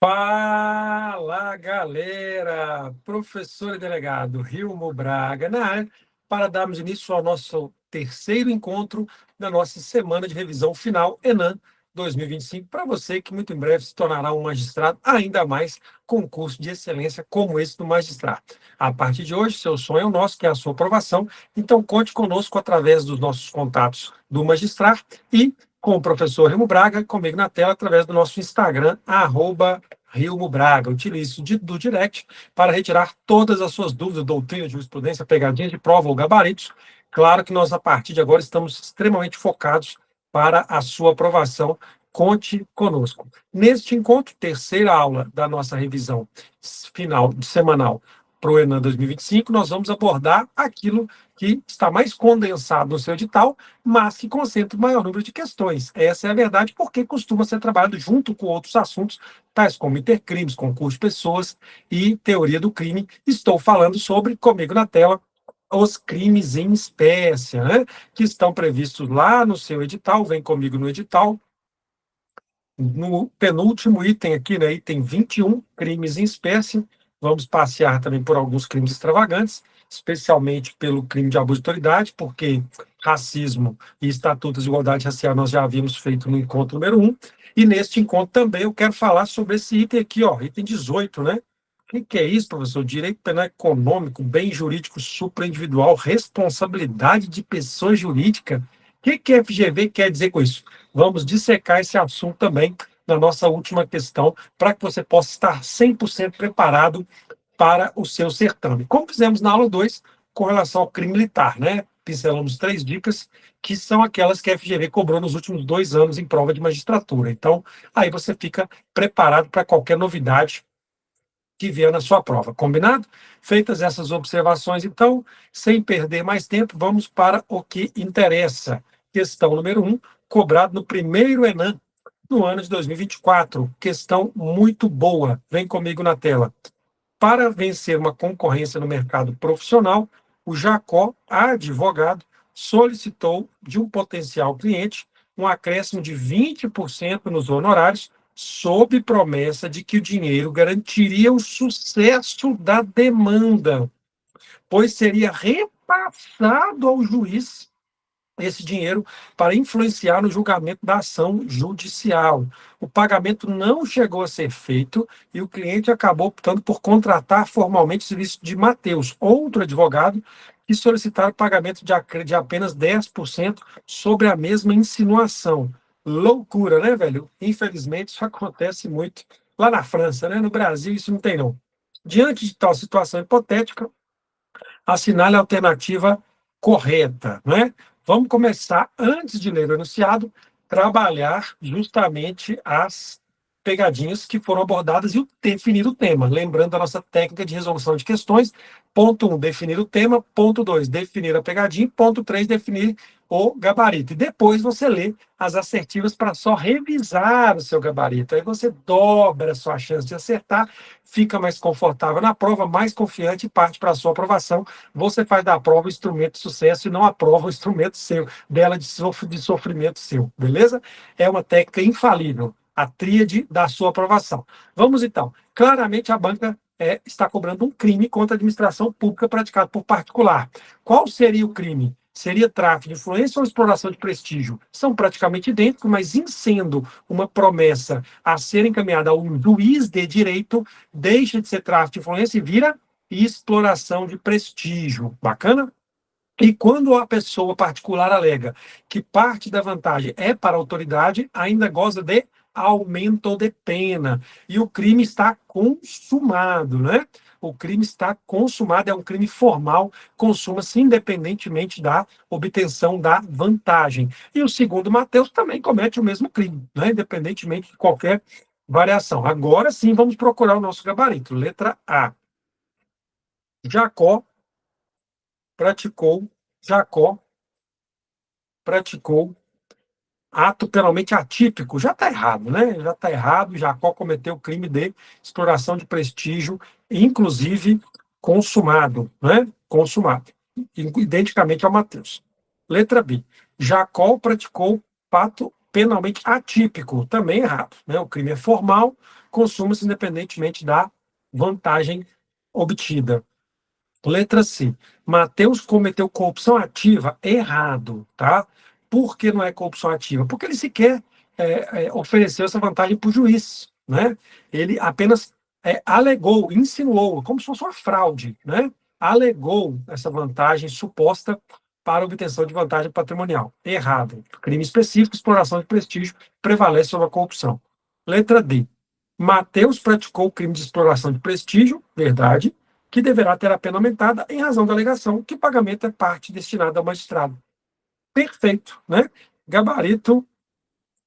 Fala, galera! Professor e delegado Rilmo Braga na área para darmos início ao nosso terceiro encontro da nossa semana de revisão final ENAM 2025, para você que muito em breve se tornará um magistrado, ainda mais com um curso de excelência como esse do magistrado. A partir de hoje, seu sonho é o nosso, que é a sua aprovação, então conte conosco através dos nossos contatos do magistrado e com o professor Rilmo Braga, comigo na tela, através do nosso Instagram, @Rilmo Braga. Utilize do direct para retirar todas as suas dúvidas, doutrina, jurisprudência, pegadinhas de prova ou gabaritos. Claro que nós, a partir de agora, estamos extremamente focados para a sua aprovação. Conte conosco. Neste encontro, terceira aula da nossa revisão final semanal para o ENAM 2025, nós vamos abordar aquilo que está mais condensado no seu edital, mas que concentra o maior número de questões. Essa é a verdade, porque costuma ser trabalhado junto com outros assuntos, tais como intercrimes, concurso de pessoas e teoria do crime. Estou falando sobre, comigo na tela, os crimes em espécie, né, que estão previstos lá no seu edital. Vem comigo no edital. No penúltimo item aqui, né, item 21, crimes em espécie. Vamos passear também por alguns crimes extravagantes, especialmente pelo crime de abuso de autoridade, porque racismo e estatuto de igualdade racial nós já havíamos feito no encontro número 1. E neste encontro também eu quero falar sobre esse item aqui, ó, item 18, né? O que é isso, professor? Direito penal econômico, bem jurídico supraindividual, responsabilidade de pessoa jurídica. O que a FGV quer dizer com isso? Vamos dissecar esse assunto também na nossa última questão, para que você possa estar 100% preparado para o seu certame. Como fizemos na aula 2, com relação ao crime militar, né? Pincelamos 3 dicas, que são aquelas que a FGV cobrou nos últimos 2 anos em prova de magistratura. Então, aí você fica preparado para qualquer novidade que vier na sua prova. Combinado? Feitas essas observações, então, sem perder mais tempo, vamos para o que interessa. Questão número 1, cobrado no primeiro ENAM no ano de 2024. Questão muito boa. Vem comigo na tela. Para vencer uma concorrência no mercado profissional, o Jacó, advogado, solicitou de um potencial cliente um acréscimo de 20% nos honorários, sob promessa de que o dinheiro garantiria o sucesso da demanda, pois seria repassado ao juiz esse dinheiro para influenciar no julgamento da ação judicial. O pagamento não chegou a ser feito e o cliente acabou optando por contratar formalmente o serviço de Mateus, outro advogado, que solicitaram pagamento de apenas 10% sobre a mesma insinuação. Loucura, né, velho? Infelizmente, isso acontece muito lá na França, né? No Brasil, isso não tem, não. Diante de tal situação hipotética, assinale a alternativa correta, não é? Vamos começar, antes de ler o enunciado, trabalhar justamente as pegadinhas que foram abordadas e definir o tema. Lembrando a nossa técnica de resolução de questões. Ponto 1, definir o tema. Ponto 2, definir a pegadinha. Ponto 3, definir o gabarito. E depois você lê as assertivas para só revisar o seu gabarito. Aí você dobra a sua chance de acertar, fica mais confortável na prova, mais confiante e parte para a sua aprovação. Você faz da prova o instrumento de sucesso e não a prova o instrumento seu, dela de sofrimento seu, beleza? É uma técnica infalível, a tríade da sua aprovação. Vamos então. Claramente a banca está cobrando um crime contra a administração pública praticado por particular. Qual seria o crime? Seria tráfico de influência ou exploração de prestígio? São praticamente idênticos, mas em sendo uma promessa a ser encaminhada ao juiz de direito, deixa de ser tráfico de influência e vira exploração de prestígio. Bacana? E quando a pessoa particular alega que parte da vantagem é para a autoridade, ainda goza de aumento de pena. E o crime está consumado, né? O crime está consumado, é um crime formal, consuma-se independentemente da obtenção da vantagem. E o segundo Mateus também comete o mesmo crime, né? Independentemente de qualquer variação. Agora sim, vamos procurar o nosso gabarito. Letra A. Jacó praticou, Jacó praticou ato penalmente atípico. Já está errado, né? Já está errado. Jacó cometeu o crime de exploração de prestígio, inclusive consumado, né? Consumado, identicamente ao Mateus. Letra B. Jacó praticou penalmente atípico, também errado, né? O crime é formal, consuma-se independentemente da vantagem obtida. Letra C. Mateus cometeu corrupção ativa. Errado, tá? Por que não é corrupção ativa? Porque ele sequer ofereceu essa vantagem para o juiz, né? Ele apenas alegou, insinuou, como se fosse uma fraude, né? Alegou essa vantagem suposta para obtenção de vantagem patrimonial. Errado. Crime específico, exploração de prestígio, prevalece sobre a corrupção. Letra D. Mateus praticou o crime de exploração de prestígio, verdade, que deverá ter a pena aumentada em razão da alegação que o pagamento é parte destinada ao magistrado. Perfeito, né? Gabarito,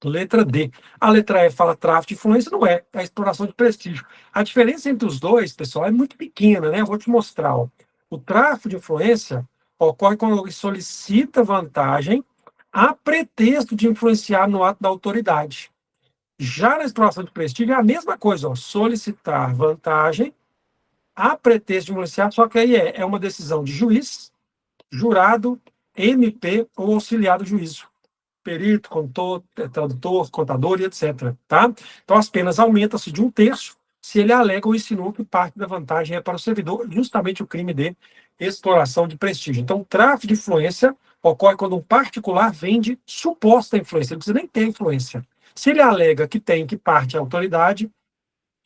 letra D. A letra E fala tráfico de influência, não é, é a exploração de prestígio. A diferença entre os dois, pessoal, é muito pequena, né? Eu vou te mostrar. Ó. O tráfico de influência ocorre quando alguém solicita vantagem a pretexto de influenciar no ato da autoridade. Já na exploração de prestígio é a mesma coisa, ó, solicitar vantagem a pretexto de influenciar, só que aí é uma decisão de juiz, jurado, MP ou auxiliar do juízo. Perito, condutor, tradutor, contador e etc. Tá? Então, as penas aumentam-se de 1/3 se ele alega ou insinua que parte da vantagem é para o servidor, justamente o crime de exploração de prestígio. Então, tráfico de influência ocorre quando um particular vende suposta influência. Ele não precisa nem ter influência. Se ele alega que tem, que parte é a autoridade,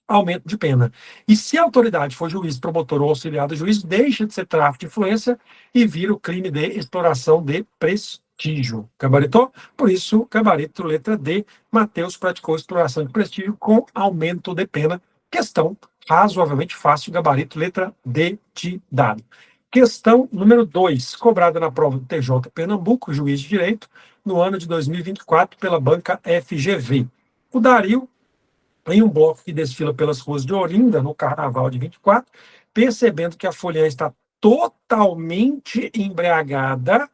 aumento de pena. E se a autoridade for juiz, promotor ou auxiliar do juiz, deixa de ser tráfico de influência e vira o crime de exploração de prestígio. Gabaritou? Por isso, gabarito, letra D, Mateus praticou exploração de prestígio com aumento de pena. Questão razoavelmente fácil, gabarito, letra D de dado. Questão número 2, cobrada na prova do TJ Pernambuco, juiz de direito, no ano de 2024, pela banca FGV. O Dario, em um bloco que desfila pelas ruas de Olinda, no Carnaval de 24, percebendo que a Foliã está totalmente embriagada,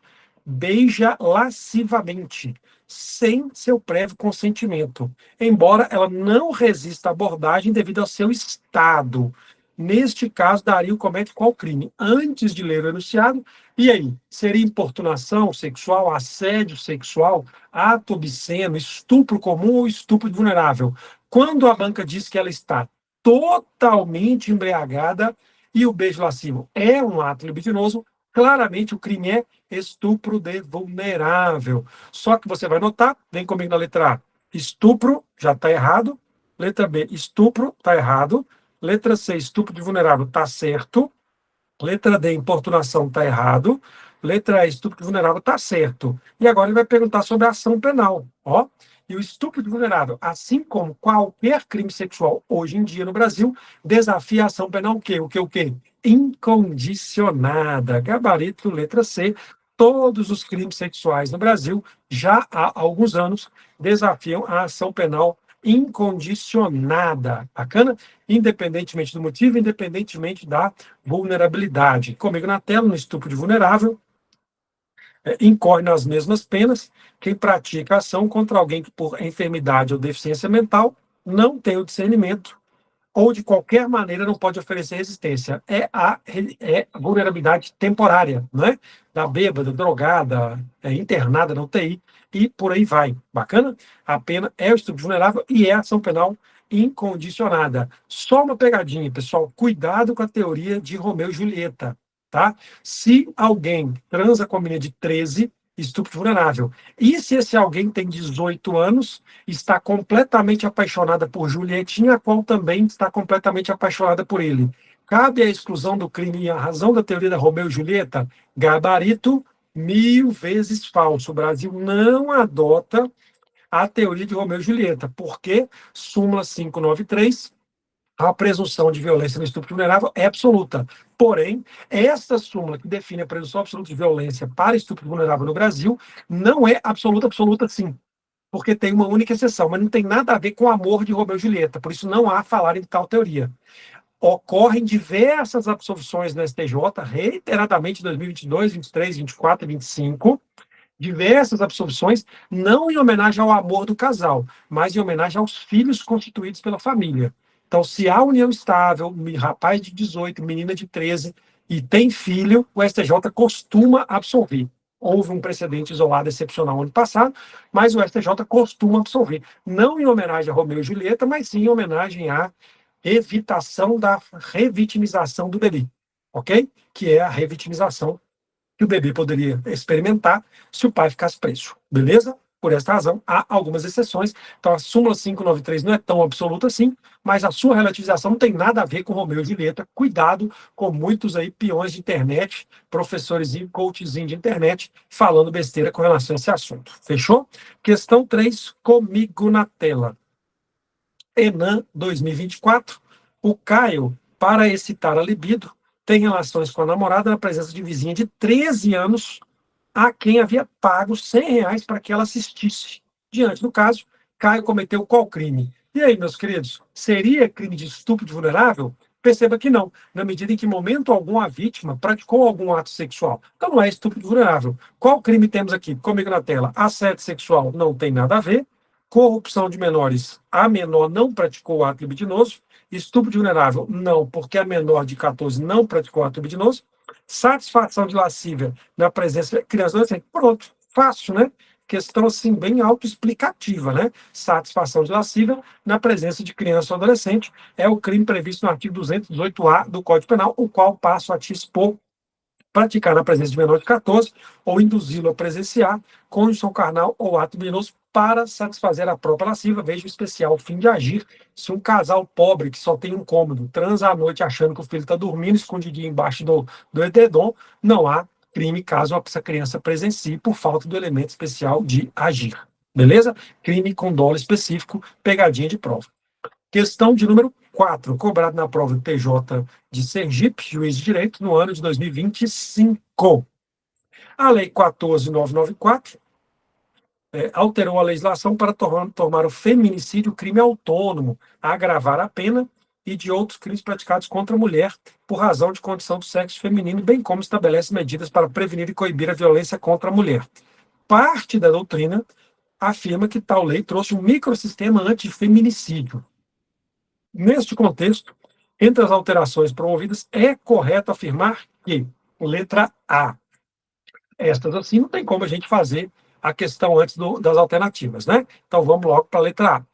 beija lascivamente, sem seu prévio consentimento, embora ela não resista à abordagem devido ao seu estado. Neste caso, Dario comete qual crime? Antes de ler o enunciado, e aí? Seria importunação sexual, assédio sexual, ato obsceno, estupro comum ou estupro de vulnerável? Quando a banca diz que ela está totalmente embriagada e o beijo lascivo é um ato libidinoso, claramente o crime é estupro de vulnerável. Só que você vai notar, vem comigo na letra A, estupro, já está errado. Letra B, estupro, está errado. Letra C, estupro de vulnerável, está certo. Letra D, importunação, está errado. Letra E, estupro vulnerável, está certo. E agora ele vai perguntar sobre a ação penal. Ó. E o estupro vulnerável, assim como qualquer crime sexual hoje em dia no Brasil, desafia a ação penal o quê? O quê? Incondicionada. Gabarito, letra C. Todos os crimes sexuais no Brasil, já há alguns anos, desafiam a ação penal incondicionada. Bacana? Independentemente do motivo, independentemente da vulnerabilidade. Comigo na tela, no estupro de vulnerável, incorre nas mesmas penas quem pratica ação contra alguém que, por enfermidade ou deficiência mental, não tem o discernimento ou, de qualquer maneira, não pode oferecer resistência. É a vulnerabilidade temporária, não é? Da bêbada, drogada, internada na UTI, e por aí vai. Bacana? A pena é o estupro vulnerável e é a ação penal incondicionada. Só uma pegadinha, pessoal. Cuidado com a teoria de Romeu e Julieta, tá? Se alguém transa com a menina de 13, estupro vulnerável. E se esse alguém tem 18 anos, está completamente apaixonada por Julietinha, a qual também está completamente apaixonada por ele? Cabe a exclusão do crime em razão da teoria da Romeu e Julieta? Gabarito 1000 vezes falso. O Brasil não adota a teoria de Romeu e Julieta, porque súmula 593, a presunção de violência no estupro vulnerável é absoluta. Porém, essa súmula que define a presunção absoluta de violência para estupro vulnerável no Brasil não é absoluta sim, porque tem uma única exceção, mas não tem nada a ver com o amor de Romeu e Julieta, por isso não há a falar em tal teoria. Ocorrem diversas absolvições no STJ, reiteradamente em 2022, 23, 24 e 25, diversas absolvições, não em homenagem ao amor do casal, mas em homenagem aos filhos constituídos pela família. Então, se há união estável, rapaz de 18, menina de 13, e tem filho, o STJ costuma absolver. houve um precedente isolado excepcional ano passado, mas o STJ costuma absolver, não em homenagem a Romeu e Julieta, mas sim em homenagem à evitação da revitimização do bebê, ok? Que é a revitimização que o bebê poderia experimentar se o pai ficasse preso, beleza? Por esta razão, há algumas exceções. Então, a súmula 593 não é tão absoluta assim, mas a sua relativização não tem nada a ver com Romeu e Julieta. Cuidado com muitos aí peões de internet, professores e coachzinhos de internet, falando besteira com relação a esse assunto. Fechou? Questão 3, comigo na tela. Enem 2024, o Caio, para excitar a libido, tem relações com a namorada na presença de vizinha de 13 anos, a quem havia pago R$ 100 para que ela assistisse. Diante do caso, Caio cometeu qual crime? E aí, meus queridos, seria crime de estupro de vulnerável? Perceba que não, na medida em que, em momento algum, a vítima praticou algum ato sexual. Então, não é estupro de vulnerável. Qual crime temos aqui? Comigo na tela. Assédio sexual não tem nada a ver. Corrupção de menores, a menor não praticou o ato libidinoso. Estupro de vulnerável, não, porque a menor de 14 não praticou o ato libidinoso. Satisfação de lascívia na presença de criança e adolescente. Pronto, fácil, né? Questão assim, bem autoexplicativa, né? Satisfação de lascívia na presença de criança ou adolescente é o crime previsto no artigo 218-A do Código Penal, o qual passo a te expor: praticar na presença de menor de 14 ou induzi-lo a presenciar conjunção carnal ou ato libidinoso para satisfazer a própria lascívia. Veja o especial fim de agir. Se um casal pobre que só tem um cômodo transa à noite achando que o filho está dormindo escondidinho embaixo do edredom, não há crime caso essa criança presencie por falta do elemento especial de agir. Beleza? Crime com dolo específico, pegadinha de prova. Questão de número 4, cobrado na prova do TJ de Sergipe, juiz de direito, no ano de 2025. A Lei 14.994 alterou a legislação para tornar o feminicídio crime autônomo, agravar a pena e de outros crimes praticados contra a mulher por razão de condição do sexo feminino, bem como estabelece medidas para prevenir e coibir a violência contra a mulher. Parte da doutrina afirma que tal lei trouxe um microsistema antifeminicídio. Neste contexto, entre as alterações promovidas, é correto afirmar que, letra A, estas assim não tem como a gente fazer a questão antes das alternativas, né? Então vamos logo para a letra A.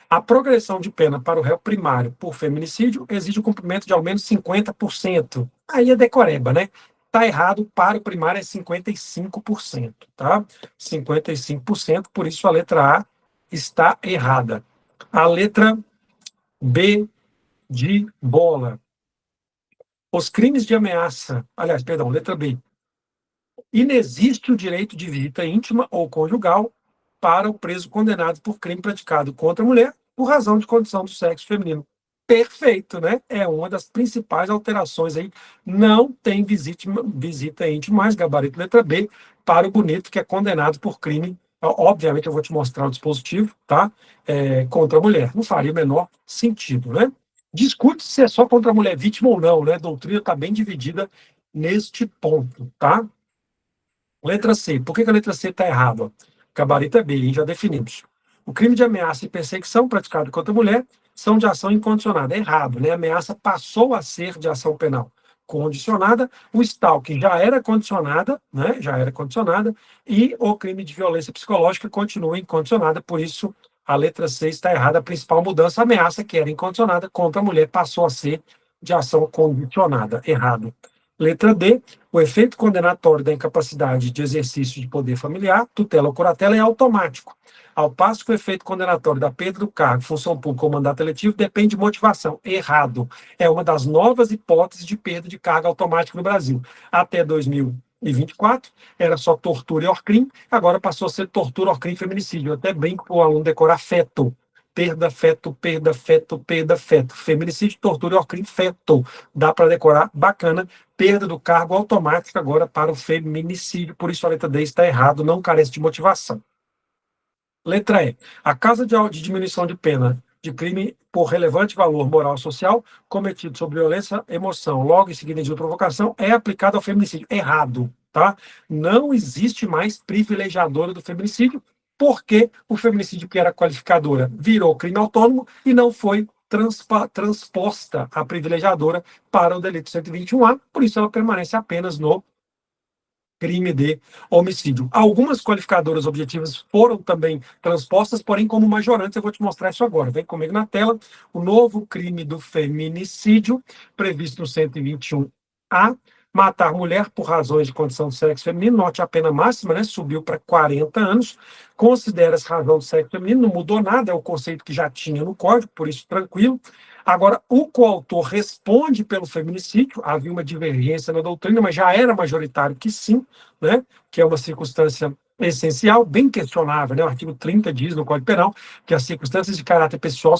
A progressão de pena para o réu primário por feminicídio exige o cumprimento de ao menos 50%. Aí é decoreba, né? Está errado, para o primário é 55%, tá? 55%, por isso a letra A está errada. A letra B de bola. Os crimes de ameaça, aliás, perdão, letra B. Inexiste o direito de visita íntima ou conjugal para o preso condenado por crime praticado contra a mulher por razão de condição do sexo feminino. Perfeito, né? É uma das principais alterações aí. Não tem visita íntima, mais gabarito letra B, para o bonito que é condenado por crime. Obviamente, eu vou te mostrar o dispositivo, tá? Contra a mulher. Não faria o menor sentido, né? Discute se é só contra a mulher vítima ou não, né? A doutrina está bem dividida neste ponto, tá? Letra C. Por que a letra C está errada? Gabarito é B, hein? Já definimos. O crime de ameaça e perseguição praticado contra a mulher são de ação incondicionada. É errado, né? A ameaça passou a ser de ação penal condicionada. O stalking já era condicionada, né? Já era condicionada. E o crime de violência psicológica continua incondicionada. Por isso, a letra C está errada. A principal mudança, a ameaça que era incondicionada contra a mulher passou a ser de ação condicionada. Errado. Letra D, o efeito condenatório da incapacidade de exercício de poder familiar, tutela ou curatela é automático, ao passo que o efeito condenatório da perda do cargo, função pública ou mandato eletivo depende de motivação. Errado. É uma das novas hipóteses de perda de cargo automático no Brasil. Até 2024, era só tortura e ORCRIM, agora passou a ser tortura, ORCRIM e feminicídio. Eu até brinco para o aluno decorar feto. Perda, feto, perda, feto, perda, feto. Feminicídio, tortura e ORCRIM, feto. Dá para decorar, bacana. Perda do cargo automática agora para o feminicídio, por isso a letra D está errado, não carece de motivação. Letra E. A causa de diminuição de pena de crime por relevante valor moral ou social cometido sob violência, emoção, logo em seguida de provocação, é aplicada ao feminicídio. Errado, tá? Não existe mais privilegiadora do feminicídio, porque o feminicídio que era qualificadora virou crime autônomo e não foi transposta a privilegiadora para o delito 121A, por isso ela permanece apenas no crime de homicídio. Algumas qualificadoras objetivas foram também transpostas, porém como majorantes. Eu vou te mostrar isso agora. Vem comigo na tela. O novo crime do feminicídio, previsto no 121A, matar mulher por razões de condição de sexo feminino. Note a pena máxima, né? Subiu para 40 anos. Considera-se razão de sexo feminino, não mudou nada, é o conceito que já tinha no Código, por isso tranquilo. Agora, o coautor responde pelo feminicídio, havia uma divergência na doutrina, mas já era majoritário que sim, né? Que é uma circunstância essencial, bem questionável, né? O artigo 30 diz no Código Penal que as circunstâncias de caráter pessoal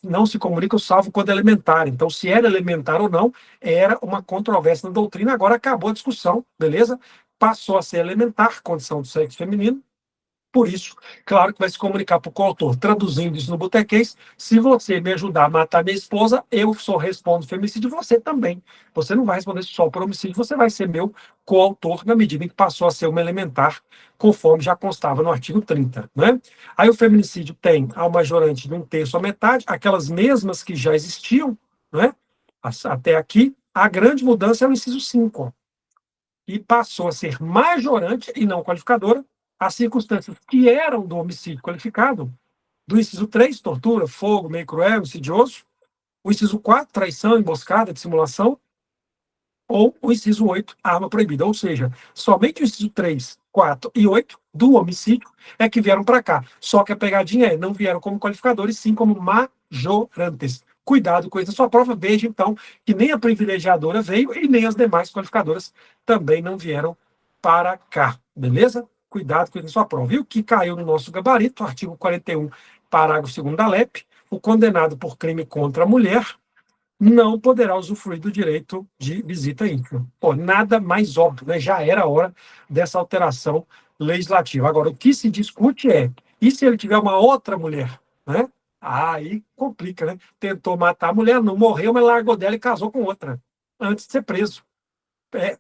não se comunicam salvo quando elementar. Então, se era elementar ou não, era uma controvérsia na doutrina. Agora acabou a discussão, beleza? Passou a ser elementar, condição do sexo feminino. Por isso, claro que vai se comunicar para o coautor, traduzindo isso no botequês: se você me ajudar a matar minha esposa, eu só respondo feminicídio, você também. Você não vai responder só por homicídio, você vai ser meu coautor na medida em que passou a ser uma elementar, conforme já constava no artigo 30. Né? Aí o feminicídio tem a majorante de 1/3 à metade, aquelas mesmas que já existiam, né? Até aqui. A grande mudança é o inciso 5, ó, e passou a ser majorante e não qualificadora as circunstâncias que eram do homicídio qualificado, do inciso 3, tortura, fogo, meio cruel, insidioso, o inciso 4, traição, emboscada, dissimulação, ou o inciso 8, arma proibida. Ou seja, somente o inciso 3, 4 e 8 do homicídio é que vieram para cá. Só que a pegadinha é, não vieram como qualificadores, sim como majorantes. Cuidado com isso na sua prova. Veja, então, que nem a privilegiadora veio e nem as demais qualificadoras também não vieram para cá. Beleza? Cuidado com isso na sua prova. E o que caiu no nosso gabarito, artigo 41, parágrafo 2º da LEP, o condenado por crime contra a mulher não poderá usufruir do direito de visita íntima. Pô, nada mais óbvio, né? Já era a hora dessa alteração legislativa. Agora, o que se discute é, e se ele tiver uma outra mulher, né? Aí complica, né? Tentou matar a mulher, não morreu, mas largou dela e casou com outra, antes de ser preso.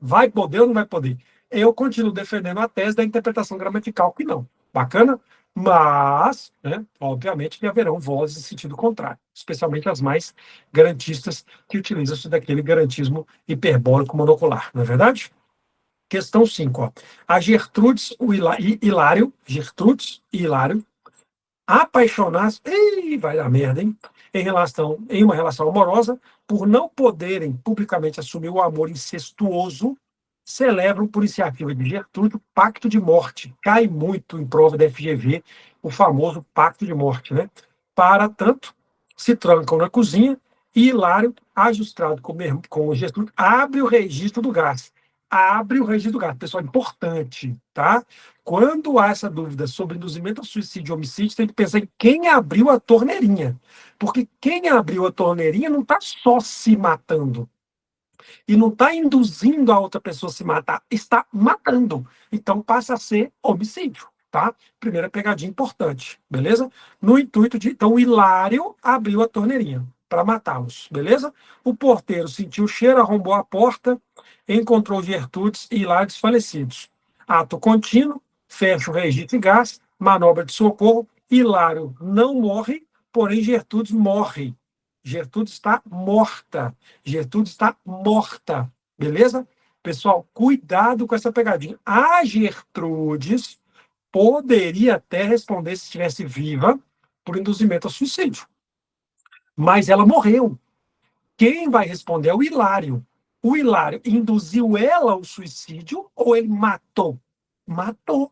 Vai poder ou não vai poder? Eu continuo defendendo a tese da interpretação gramatical que não. Bacana? Mas, né, obviamente, que haverão vozes em sentido contrário, especialmente as mais garantistas que utilizam-se daquele garantismo hiperbólico monocular, não é verdade? Questão 5. Ó. A Gertrudes e Hilário apaixonados, vai dar merda, hein? Em uma relação amorosa, por não poderem publicamente assumir o amor incestuoso, celebram, por iniciativa de Gertrude, o pacto de morte. Cai muito em prova da FGV o famoso pacto de morte, né? Para tanto, se trancam na cozinha e Hilário, ajustado com o Gertrude, abre o registro do gás. Abre o registro do gás. Pessoal, importante, tá? Quando há essa dúvida sobre induzimento ao suicídio e homicídio, tem que pensar em quem abriu a torneirinha. Porque quem abriu a torneirinha não está só se matando. E não está induzindo a outra pessoa a se matar, está matando. Então passa a ser homicídio. Tá? Primeira pegadinha importante, beleza? No intuito de. Então, o Hilário abriu a torneirinha para matá-los, beleza? O porteiro sentiu o cheiro, arrombou a porta, encontrou Gertrudes e Hilário desfalecidos. Ato contínuo, fecha o registro de gás, manobra de socorro. Hilário não morre, porém Gertrudes morre. Gertrudes está morta. Gertrudes está morta. Beleza? Pessoal, cuidado com essa pegadinha. A Gertrudes poderia até responder, se estivesse viva, por induzimento ao suicídio. Mas ela morreu. Quem vai responder é o Hilário. O Hilário induziu ela ao suicídio ou ele matou? Matou.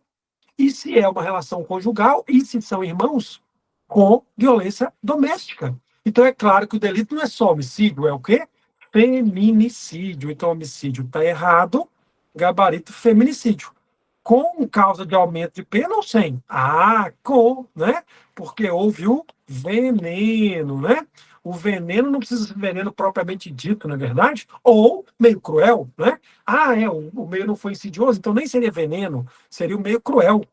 E se é uma relação conjugal, e se são irmãos, com violência doméstica. Então, é claro que o delito não é só homicídio, é o quê? Feminicídio. Então, homicídio está errado, gabarito feminicídio. Com causa de aumento de pena ou sem? Ah, com, né? Porque houve o veneno, né? O veneno não precisa ser veneno propriamente dito, não é verdade? Ou meio cruel, né? Ah, o meio não foi insidioso, então nem seria veneno, seria o meio cruel,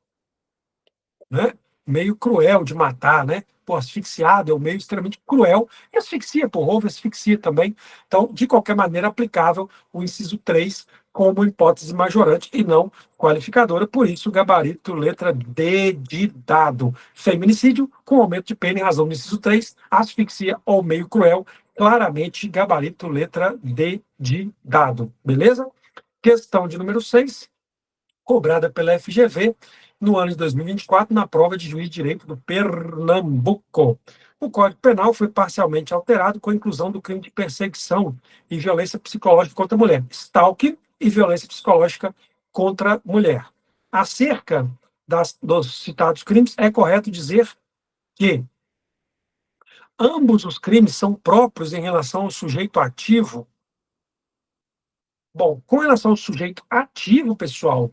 né? Meio cruel de matar, né? Pô, asfixiado é um meio extremamente cruel. E asfixia, pô, houve asfixia também. Então, de qualquer maneira, aplicável o inciso 3 como hipótese majorante e não qualificadora. Por isso, gabarito, letra D de dado. Feminicídio com aumento de pena em razão do inciso 3, asfixia ou meio cruel, claramente gabarito, letra D de dado. Beleza? Questão de número 6, cobrada pela FGV no ano de 2024, na prova de juiz de direito do Pernambuco. O Código Penal foi parcialmente alterado com a inclusão do crime de perseguição e violência psicológica contra a mulher, stalking e violência psicológica contra a mulher. Acerca dos citados crimes, é correto dizer que ambos os crimes são próprios em relação ao sujeito ativo. Bom, com relação ao sujeito ativo, pessoal,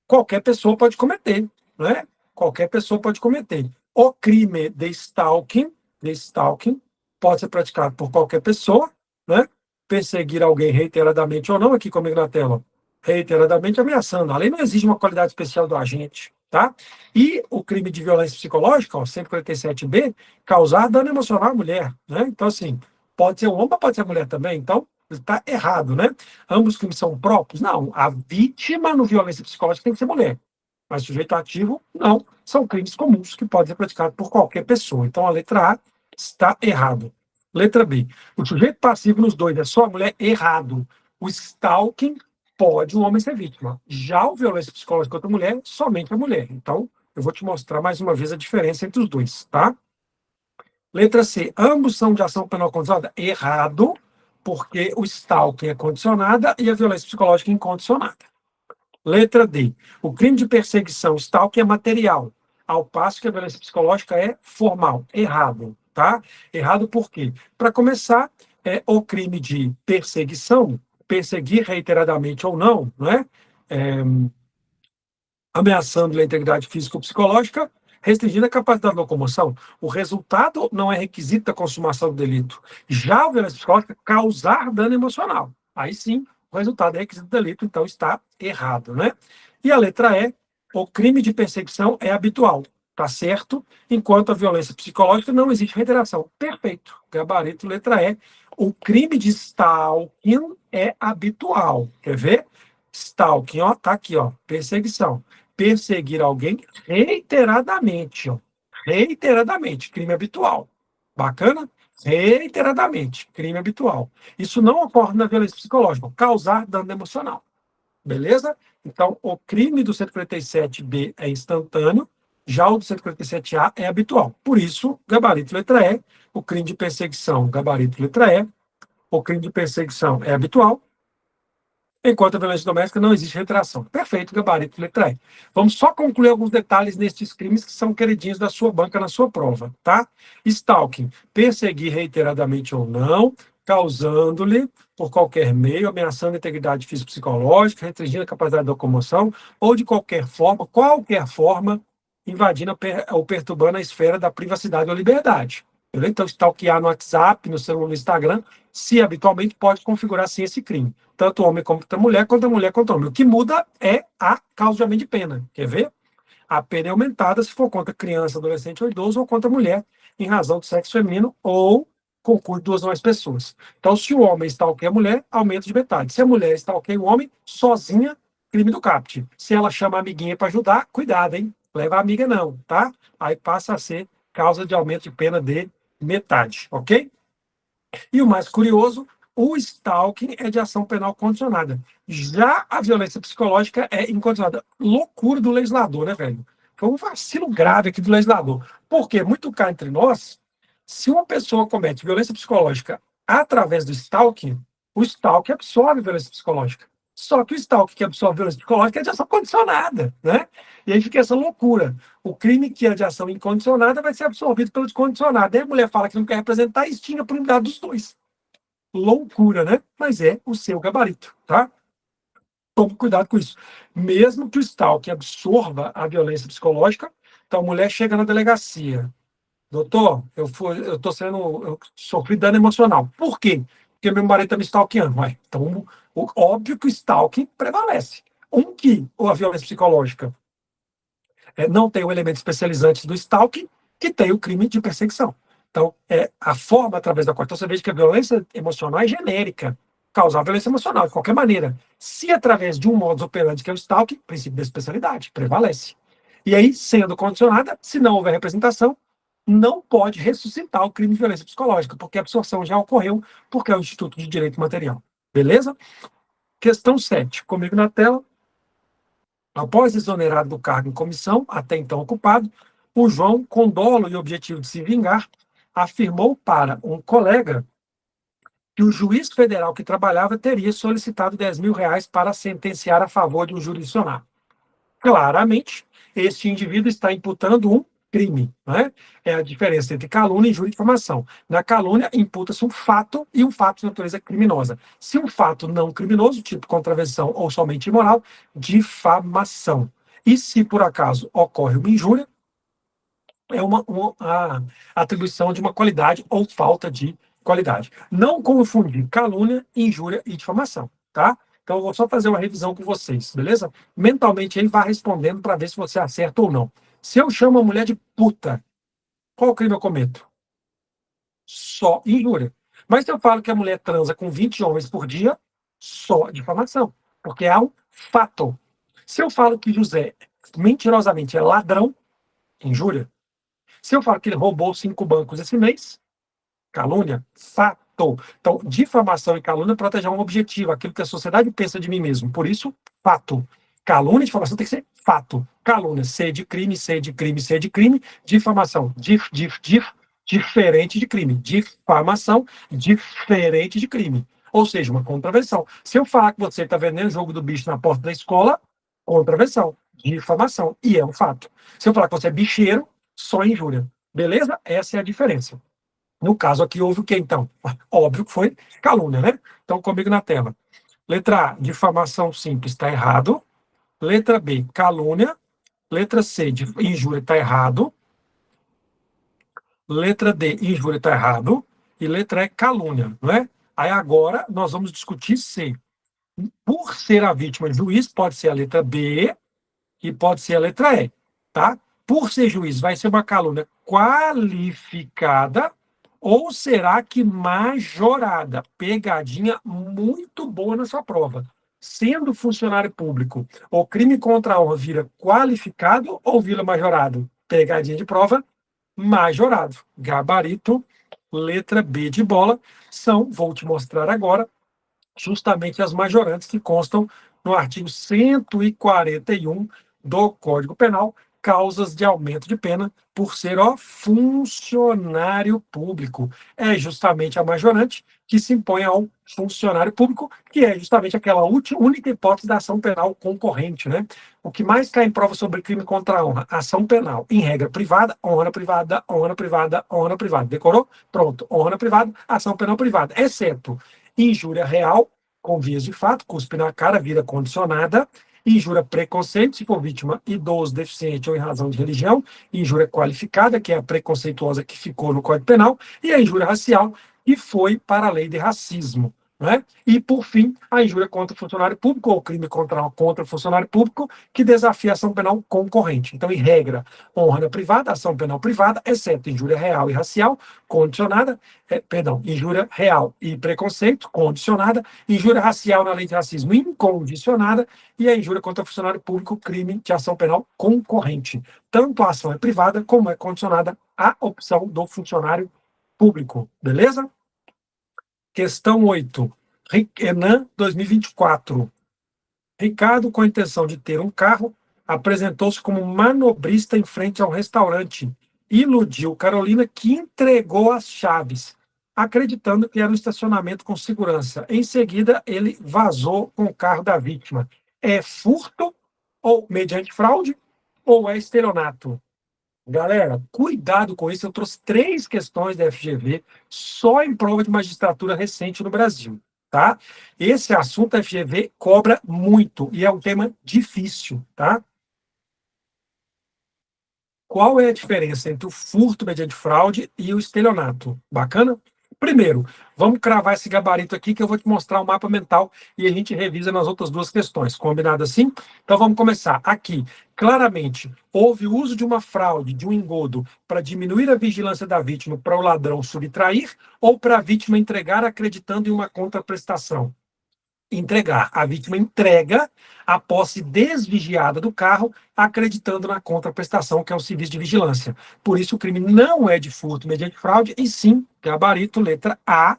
qualquer pessoa pode cometer, não é? Qualquer pessoa pode cometer. O crime de stalking pode ser praticado por qualquer pessoa, né? Perseguir alguém reiteradamente ou não, aqui comigo na tela, reiteradamente ameaçando. A lei não exige uma qualidade especial do agente, tá? E o crime de violência psicológica, ó, 147B, causar dano emocional à mulher, né? Então, assim, pode ser um homem, pode ser mulher também, então está errado, né? Ambos crimes são próprios? Não. A vítima no violência psicológica tem que ser mulher. Mas sujeito ativo, não. São crimes comuns que podem ser praticados por qualquer pessoa. Então, a letra A está errado. Letra B. O sujeito passivo nos dois é só a mulher? Errado. O stalking pode um homem ser vítima. Já o violência psicológica contra a mulher, somente a mulher. Então, eu vou te mostrar mais uma vez a diferença entre os dois, tá? Letra C. Ambos são de ação penal condicionada? Errado, porque o stalking é condicionada e a violência psicológica é incondicionada. Letra D. O crime de perseguição, stalking é material, ao passo que a violência psicológica é formal. Errado, tá? Errado por quê? Para começar, o crime de perseguição, perseguir reiteradamente ou não, né? Ameaçando a integridade física ou psicológica, restringindo a capacidade de locomoção. O resultado não é requisito da consumação do delito. Já a violência psicológica, causar dano emocional. Aí sim, o resultado é requisito do delito, então está errado, né? E a letra E, o crime de perseguição é habitual, tá certo? Enquanto a violência psicológica não existe reiteração. Perfeito. Gabarito, letra E. O crime de stalking é habitual. Quer ver? Stalking, ó, tá aqui, ó, perseguição. Perseguir alguém reiteradamente, ó. Reiteradamente, crime habitual. Bacana? Reiteradamente, crime habitual. Isso não ocorre na violência psicológica, causar dano emocional. Beleza? Então, o crime do 147B é instantâneo, já o do 147A é habitual. Por isso, gabarito letra E, o crime de perseguição, gabarito letra E, o crime de perseguição é habitual, enquanto a violência doméstica não existe retração. Perfeito, gabarito, letra E. Vamos só concluir alguns detalhes nestes crimes que são queridinhos da sua banca na sua prova, tá? Stalking, perseguir reiteradamente ou não, causando-lhe, por qualquer meio, ameaçando a integridade físico-psicológica, restringindo a capacidade de locomoção, ou de qualquer forma, invadindo ou perturbando a esfera da privacidade ou liberdade. Então, stalkear no WhatsApp, no celular, no Instagram, se habitualmente pode configurar sim esse crime. Tanto o homem quanto a mulher quanto o homem. O que muda é a causa de aumento de pena. Quer ver? A pena é aumentada se for contra criança, adolescente ou idoso, ou contra mulher, em razão do sexo feminino, ou concurso de duas ou mais pessoas. Então, se o homem stalkeia a mulher, aumento de metade. Se a mulher stalkeia o homem, sozinha, crime do caput. Se ela chama a amiguinha para ajudar, cuidado, hein? Leva a amiga não, tá? Aí passa a ser causa de aumento de pena de metade, ok? E o mais curioso, o stalking é de ação penal condicionada. Já a violência psicológica é incondicionada. Loucura do legislador, né, velho? Foi um vacilo grave aqui do legislador. Porque, muito cá entre nós, se uma pessoa comete violência psicológica através do stalking, o stalking absorve violência psicológica. Só que o stalking que absorve violência psicológica é de ação condicionada, né? E aí fica essa loucura. O crime que é de ação incondicionada vai ser absorvido pelo descondicionado. Aí a mulher fala que não quer representar e extingue a punidade dos dois. Loucura, né? Mas é o seu gabarito, tá? Tome cuidado com isso. Mesmo que o stalking absorva a violência psicológica, então a mulher chega na delegacia. Doutor, eu sofri dano emocional. Por quê? Porque meu marido está me stalkeando. Ué, então, óbvio que o stalking prevalece. Que a violência psicológica não tem o elemento especializante do stalking, que tem o crime de perseguição. Então, a forma através da qual. Então, você veja que a violência emocional é genérica, causar violência emocional, de qualquer maneira. Se através de um modus operandi, que é o stalking, princípio da especialidade, prevalece. E aí, sendo condicionada, se não houver representação, não pode ressuscitar o crime de violência psicológica, porque a absorção já ocorreu, porque é o Instituto de Direito Material. Beleza? Questão 7, comigo na tela. Após exonerado do cargo em comissão, até então ocupado, o João, com dolo e objetivo de se vingar, afirmou para um colega que o juiz federal que trabalhava teria solicitado R$ 10.000 para sentenciar a favor de um jurisdicionado. Claramente, este indivíduo está imputando um crime. Né? É a diferença entre calúnia e injúria e difamação. Na calúnia, imputa-se um fato e um fato de natureza criminosa. Se um fato não criminoso, tipo contravenção ou somente imoral, difamação. E se, por acaso, ocorre uma injúria, é a atribuição de uma qualidade ou falta de qualidade. Não confundir calúnia, injúria e difamação, tá? Então, eu vou só fazer uma revisão com vocês, beleza? Mentalmente, aí vá respondendo para ver se você acerta ou não. Se eu chamo a mulher de puta, qual crime eu cometo? Só injúria. Mas se eu falo que a mulher transa com 20 homens por dia, só difamação, porque é um fato. Se eu falo que José mentirosamente é ladrão, injúria. Se eu falo que ele roubou 5 bancos esse mês, calúnia, fato. Então, difamação e calúnia protegem um objetivo, aquilo que a sociedade pensa de mim mesmo. Por isso, fato. Calúnia e difamação tem que ser fato. Calúnia, C de crime, C de crime, C de crime. Difamação, diferente de crime. Difamação, diferente de crime. Ou seja, uma contravenção. Se eu falar que você está vendendo o jogo do bicho na porta da escola, contravenção, difamação. E é um fato. Se eu falar que você é bicheiro, só injúria. Beleza? Essa é a diferença. No caso aqui, houve o que então? Óbvio que foi calúnia, né? Então, comigo na tela. Letra A, difamação simples, está errado. Letra B, calúnia. Letra C, de injúria, está errado. Letra D, injúria, está errado. E letra E, calúnia, não é? Aí agora nós vamos discutir C. Por ser a vítima juiz, pode ser a letra B e pode ser a letra E, tá? Por ser juiz, vai ser uma calúnia qualificada ou será que majorada? Pegadinha muito boa na sua prova. Sendo funcionário público, o crime contra a honra vira qualificado ou vira majorado? Pegadinha de prova, majorado. Gabarito, letra B de bola, vou te mostrar agora, justamente as majorantes que constam no artigo 141 do Código Penal, causas de aumento de pena por ser funcionário público. É justamente a majorante que se impõe ao funcionário público, que é justamente aquela única hipótese da ação penal concorrente, né? O que mais cai em prova sobre crime contra a honra? Ação penal, em regra privada, honra privada, honra privada, honra privada. Decorou? Pronto. Honra privada, ação penal privada. Exceto injúria real, com vias de fato, cuspe na cara, vira condicionada. Injúria preconceito, se for vítima idoso, deficiente ou em razão de religião. Injúria qualificada, que é a preconceituosa que ficou no Código Penal. E a injúria racial, que foi para a lei de racismo. Né? E, por fim, a injúria contra o funcionário público, ou crime contra o funcionário público, que desafia a ação penal concorrente. Então, em regra, honra na privada, ação penal privada, exceto injúria real e racial, condicionada, injúria real e preconceito, condicionada, injúria racial na lei de racismo, incondicionada, e a injúria contra o funcionário público, crime de ação penal concorrente. Tanto a ação é privada, como é condicionada à opção do funcionário público. Beleza? Questão 8. Enan 2024. Ricardo, com a intenção de ter um carro, apresentou-se como manobrista em frente a um restaurante. Iludiu Carolina, que entregou as chaves, acreditando que era um estacionamento com segurança. Em seguida, ele vazou com o carro da vítima. É furto, ou mediante fraude, ou é estelionato? Galera, cuidado com isso. Eu trouxe 3 questões da FGV só em prova de magistratura recente no Brasil, tá? Esse assunto a FGV cobra muito e é um tema difícil, tá? Qual é a diferença entre o furto mediante fraude e o estelionato? Bacana? Primeiro, vamos cravar esse gabarito aqui que eu vou te mostrar o mapa mental e a gente revisa nas outras 2 questões. Combinado assim? Então vamos começar. Aqui, claramente, houve o uso de uma fraude, de um engodo, para diminuir a vigilância da vítima para o ladrão subtrair ou para a vítima entregar acreditando em uma contraprestação? Entregar. A vítima entrega a posse desvigiada do carro, acreditando na contraprestação, que é o serviço de vigilância. Por isso, o crime não é de furto mediante fraude, e sim, gabarito, letra A,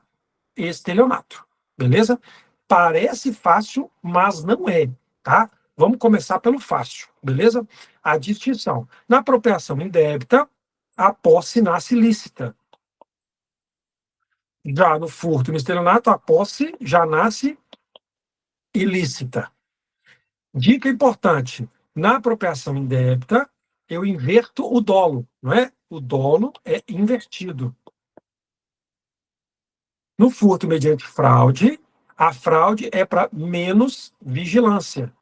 estelionato. Beleza? Parece fácil, mas não é, tá? Vamos começar pelo fácil, beleza? A distinção. Na apropriação indébita, a posse nasce lícita. Já no furto e no estelionato, a posse já nasce ilícita. Dica importante: na apropriação indébita, eu inverto o dolo, não é? O dolo é invertido. No furto mediante fraude, a fraude é para menos vigilância.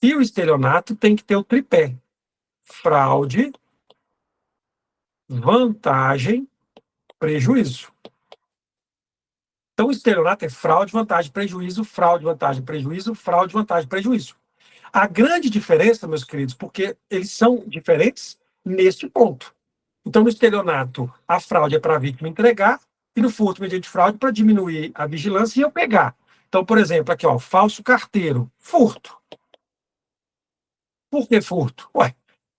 E o estelionato tem que ter o tripé: fraude, vantagem, prejuízo. Então, o estelionato é fraude, vantagem, prejuízo, fraude, vantagem, prejuízo, fraude, vantagem, prejuízo. A grande diferença, meus queridos, porque eles são diferentes neste ponto. Então, no estelionato, a fraude é para a vítima entregar, e no furto mediante fraude, para diminuir a vigilância e eu pegar. Então, por exemplo, aqui, ó, falso carteiro, furto. Por que furto? Ué,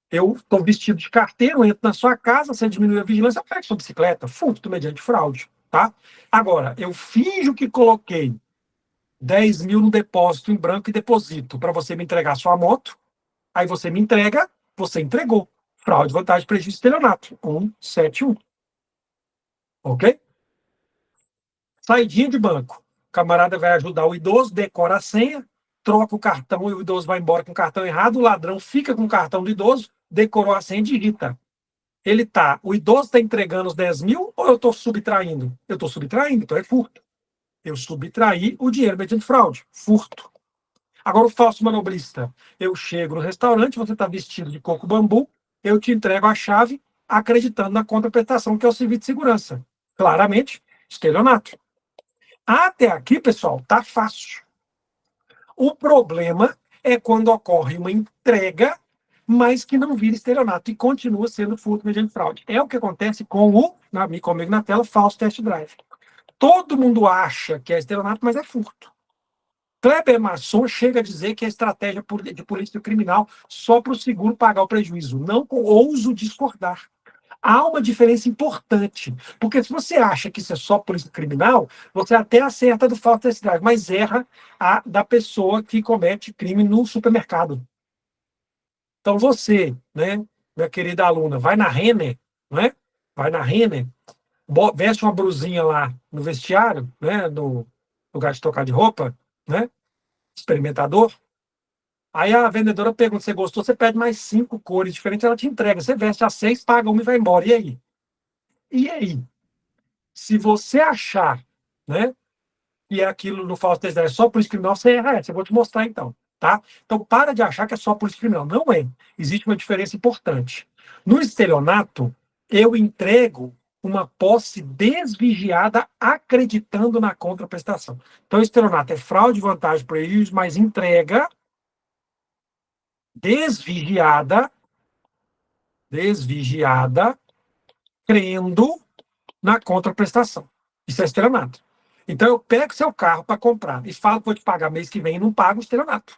eu estou vestido de carteiro, entro na sua casa, você diminui a vigilância, eu pego sua bicicleta, furto mediante fraude, tá? Agora, eu finjo que coloquei 10 mil no depósito em branco e deposito para você me entregar sua moto, aí você me entrega, você entregou. Fraude, vantagem, prejuízo, estelionato. 171. Ok? Saidinha de banco. O camarada vai ajudar o idoso, decora a senha, troca o cartão e o idoso vai embora com o cartão errado, o ladrão fica com o cartão do idoso, decorou a senha e digita. O idoso está entregando os 10 mil ou eu estou subtraindo? Eu estou subtraindo, então é furto. Eu subtraí o dinheiro mediante fraude. Furto. Agora, o falso manobrista. Eu chego no restaurante, você está vestido de coco bambu, eu te entrego a chave, acreditando na contraprestação, que é o serviço de segurança. Claramente, estelionato. Até aqui, pessoal, tá fácil. O problema é quando ocorre uma entrega, mas que não vira estelionato e continua sendo furto mediante fraude. É o que acontece com comigo na tela, falso test drive. Todo mundo acha que é estelionato, mas é furto. Kleber Masson chega a dizer que é estratégia de polícia criminal só para o seguro pagar o prejuízo. Não ouso discordar. Há uma diferença importante, porque se você acha que isso é só polícia criminal, você até acerta do falso test drive, mas erra a da pessoa que comete crime no supermercado. Então você, né, minha querida aluna, vai na Renner, né? Vai na Renner, veste uma brusinha lá no vestiário, né, no lugar de trocar de roupa, né? Experimentador. Aí a vendedora pergunta: você gostou? Você pede mais 5 cores diferentes, ela te entrega. Você veste as 6, paga uma e vai embora. E aí? E aí? Se você achar, né, que é aquilo no falso test drive só polícia criminal, você erra essa. Eu vou te mostrar então, tá? Então para de achar que é só polícia criminal. Não é. Existe uma diferença importante. No estelionato, eu entrego uma posse desvigiada acreditando na contraprestação. Então, o estelionato é fraude, vantagem, prejuízo, mas entrega desvigiada, crendo na contraprestação. Isso é estelionato. Então, eu pego seu carro para comprar e falo que vou te pagar mês que vem e não pago o estelionato.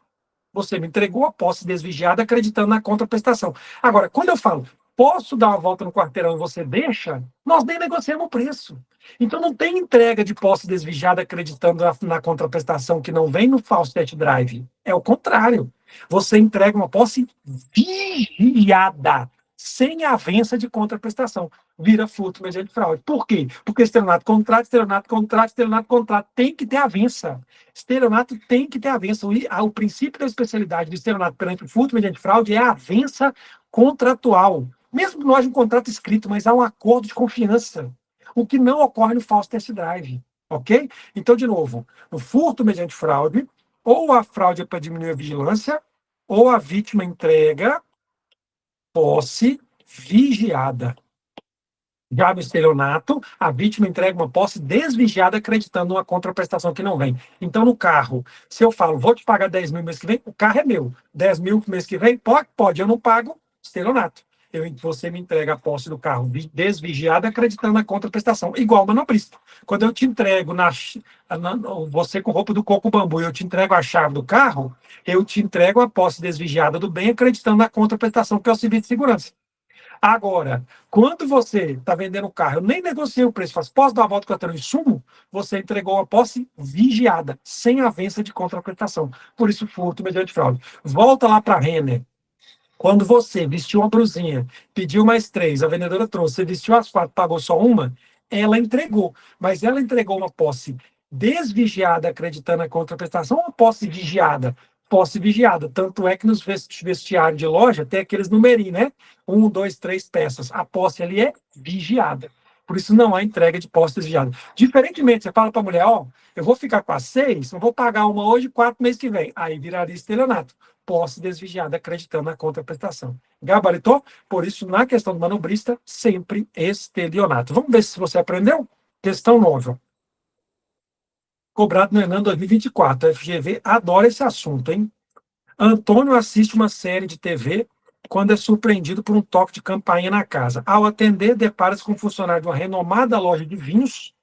Você me entregou a posse desvigiada acreditando na contraprestação. Agora, quando eu falo, posso dar uma volta no quarteirão e você deixa, nós nem negociamos o preço. Então, não tem entrega de posse desvigiada acreditando na contraprestação que não vem no falso test drive. É o contrário. Você entrega uma posse vigiada, sem avença de contraprestação. Vira furto mediante fraude. Por quê? Porque estelionato, contrato, estelionato, contrato, estelionato, contrato. Tem que ter avença. Estelionato tem que ter avença. O princípio da especialidade do estelionato perante o furto mediante fraude é a avença contratual. Mesmo que não haja um contrato escrito, mas há um acordo de confiança. O que não ocorre no falso test drive. Ok? Então, de novo, no furto mediante fraude, ou a fraude é para diminuir a vigilância, ou a vítima entrega posse vigiada. Já no estelionato, a vítima entrega uma posse desvigiada acreditando numa contraprestação que não vem. Então, no carro, se eu falo, vou te pagar 10 mil mês que vem, o carro é meu. 10 mil mês que vem, pode, eu não pago, estelionato. Você me entrega a posse do carro desvigiada acreditando na contraprestação, igual o manobrista. Quando eu te entrego você com roupa do coco bambu, eu te entrego a chave do carro, eu te entrego a posse desvigiada do bem acreditando na contraprestação, que é o serviço de segurança. Agora, quando você está vendendo o carro, eu nem negociei o preço, faz posso dar a volta com o cartão de sumo, você entregou a posse vigiada, sem avença de contraprestação. Por isso, furto mediante fraude. Volta lá para a Renner. Quando você vestiu uma brusinha, pediu mais três, a vendedora trouxe, você vestiu as quatro, pagou só uma, ela entregou. Mas ela entregou uma posse desvigiada, acreditando na contraprestação, ou uma posse vigiada? Posse vigiada. Tanto é que nos vestiários de loja tem aqueles numerinhos, né? Um, dois, três peças. A posse ali é vigiada. Por isso não há entrega de posse desviada. Diferentemente, você fala para a mulher, ó, eu vou ficar com as seis, não vou pagar uma hoje, 4 meses que vem. Aí viraria estelionato. Posse desviada, acreditando na contraprestação. Gabaritou? Por isso, na questão do manobrista, sempre estelionato. Vamos ver se você aprendeu? Questão 9. Cobrado no Enem 2024. A FGV adora esse assunto, hein? Antônio assiste uma série de TV quando é surpreendido por um toque de campainha na casa. Ao atender, depara-se com um funcionário de uma renomada loja de vinhos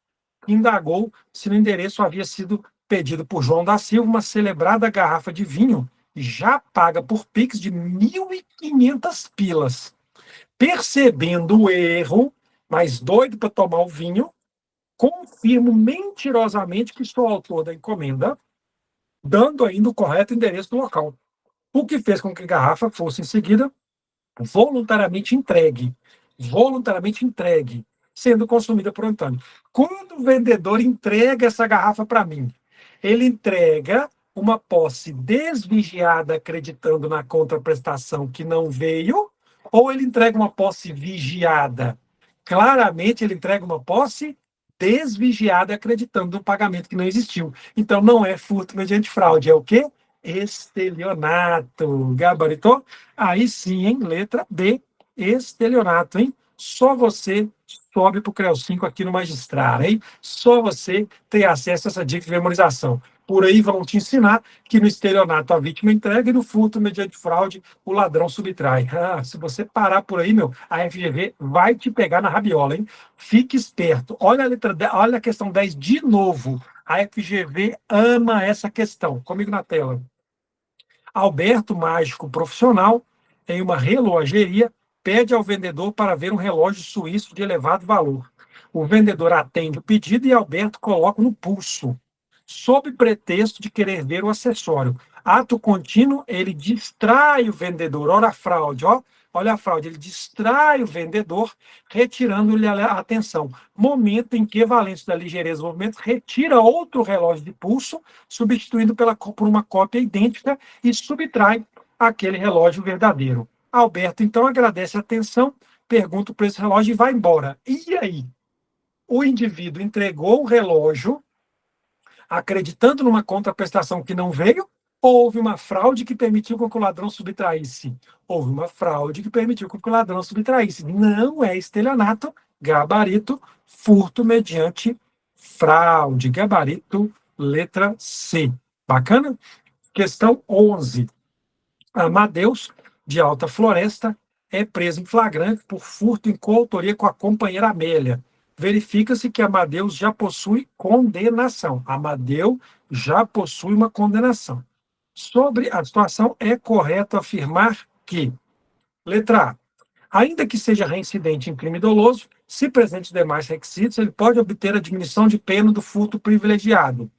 que indagou se no endereço havia sido pedido por João da Silva uma celebrada garrafa de vinho já paga por Pix de 1.500 pilas. Percebendo o erro, mas doido para tomar o vinho, confirmo mentirosamente que sou autor da encomenda, dando ainda o correto endereço do local, o que fez com que a garrafa fosse em seguida voluntariamente entregue, sendo consumida por Antônio. Quando o vendedor entrega essa garrafa para mim, ele entrega uma posse desvigiada, acreditando na contraprestação que não veio, ou ele entrega uma posse vigiada? Claramente, ele entrega uma posse desvigiada, acreditando no pagamento que não existiu. Então, não é furto mediante fraude, é o quê? Estelionato. Gabaritou? Aí sim, hein? Letra B, estelionato, hein? Só você sobe para o CREO 5 aqui no Magistrar, hein? Só você tem acesso a essa dica de memorização. Por aí vão te ensinar que no estelionato a vítima entrega e no furto mediante fraude o ladrão subtrai. Ah, se você parar por aí, meu, a FGV vai te pegar na rabiola, hein? Fique esperto. Olha a letra 10, olha a questão 10 de novo. A FGV ama essa questão. Comigo na tela. Alberto, mágico profissional, em uma relojaria, pede ao vendedor para ver um relógio suíço de elevado valor. O vendedor atende o pedido e Alberto coloca no pulso, sob pretexto de querer ver o acessório. Ato contínuo, ele distrai o vendedor. Olha a fraude, ó. Olha a fraude, ele distrai o vendedor, retirando-lhe a atenção. Momento em que, valente da ligeireza do movimento, retira outro relógio de pulso, substituindo por uma cópia idêntica e subtrai aquele relógio verdadeiro. Alberto, então, agradece a atenção, pergunta o preço do relógio e vai embora. E aí? O indivíduo entregou o relógio acreditando numa contraprestação que não veio, ou houve uma fraude que permitiu que o ladrão subtraísse? Houve uma fraude que permitiu que o ladrão subtraísse. Não é estelionato, gabarito, furto mediante fraude. Gabarito, letra C. Bacana? Questão 11. Amadeus, de Alta Floresta, é preso em flagrante por furto em coautoria com a companheira Amélia. Verifica-se que Amadeus já possui condenação. Amadeu já possui uma condenação. Sobre a situação, é correto afirmar que, letra A, ainda que seja reincidente em crime doloso, se presentes os demais requisitos, ele pode obter a diminuição de pena do furto privilegiado.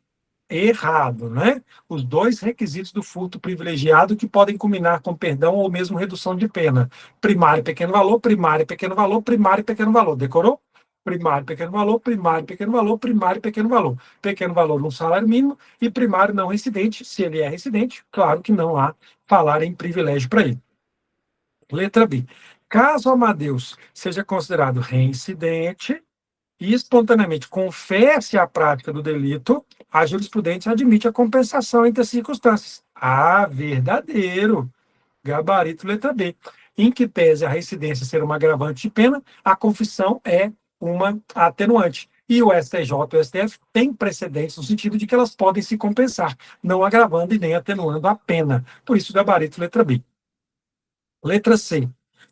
Errado, né? Os dois requisitos do furto privilegiado que podem culminar com perdão ou mesmo redução de pena. Primário, pequeno valor, primário, pequeno valor, primário, pequeno valor. Decorou? Primário, pequeno valor, primário, pequeno valor, primário, pequeno valor. Pequeno valor no salário mínimo e primário não residente. Se ele é residente, claro que não há falar em privilégio para ele. Letra B. Caso Amadeus seja considerado reincidente, e espontaneamente confesse a prática do delito, a jurisprudência admite a compensação entre as circunstâncias. Ah, verdadeiro. Gabarito letra B. Em que pese a reincidência ser uma agravante de pena, a confissão é uma atenuante. E o STJ e o STF têm precedentes no sentido de que elas podem se compensar, não agravando e nem atenuando a pena. Por isso, gabarito letra B. Letra C.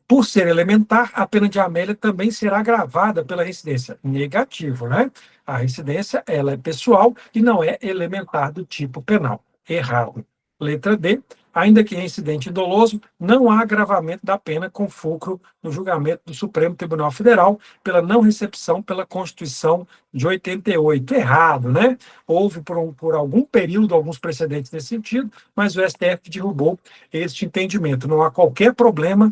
Por ser elementar, a pena de Amélia também será agravada pela reincidência. Negativo, né? A reincidência, ela é pessoal e não é elementar do tipo penal. Errado. Letra D. Ainda que reincidente e doloso, não há agravamento da pena com fulcro no julgamento do Supremo Tribunal Federal pela não recepção pela Constituição de 88. Errado, né? Houve por algum período alguns precedentes nesse sentido, mas o STF derrubou este entendimento. Não há qualquer problema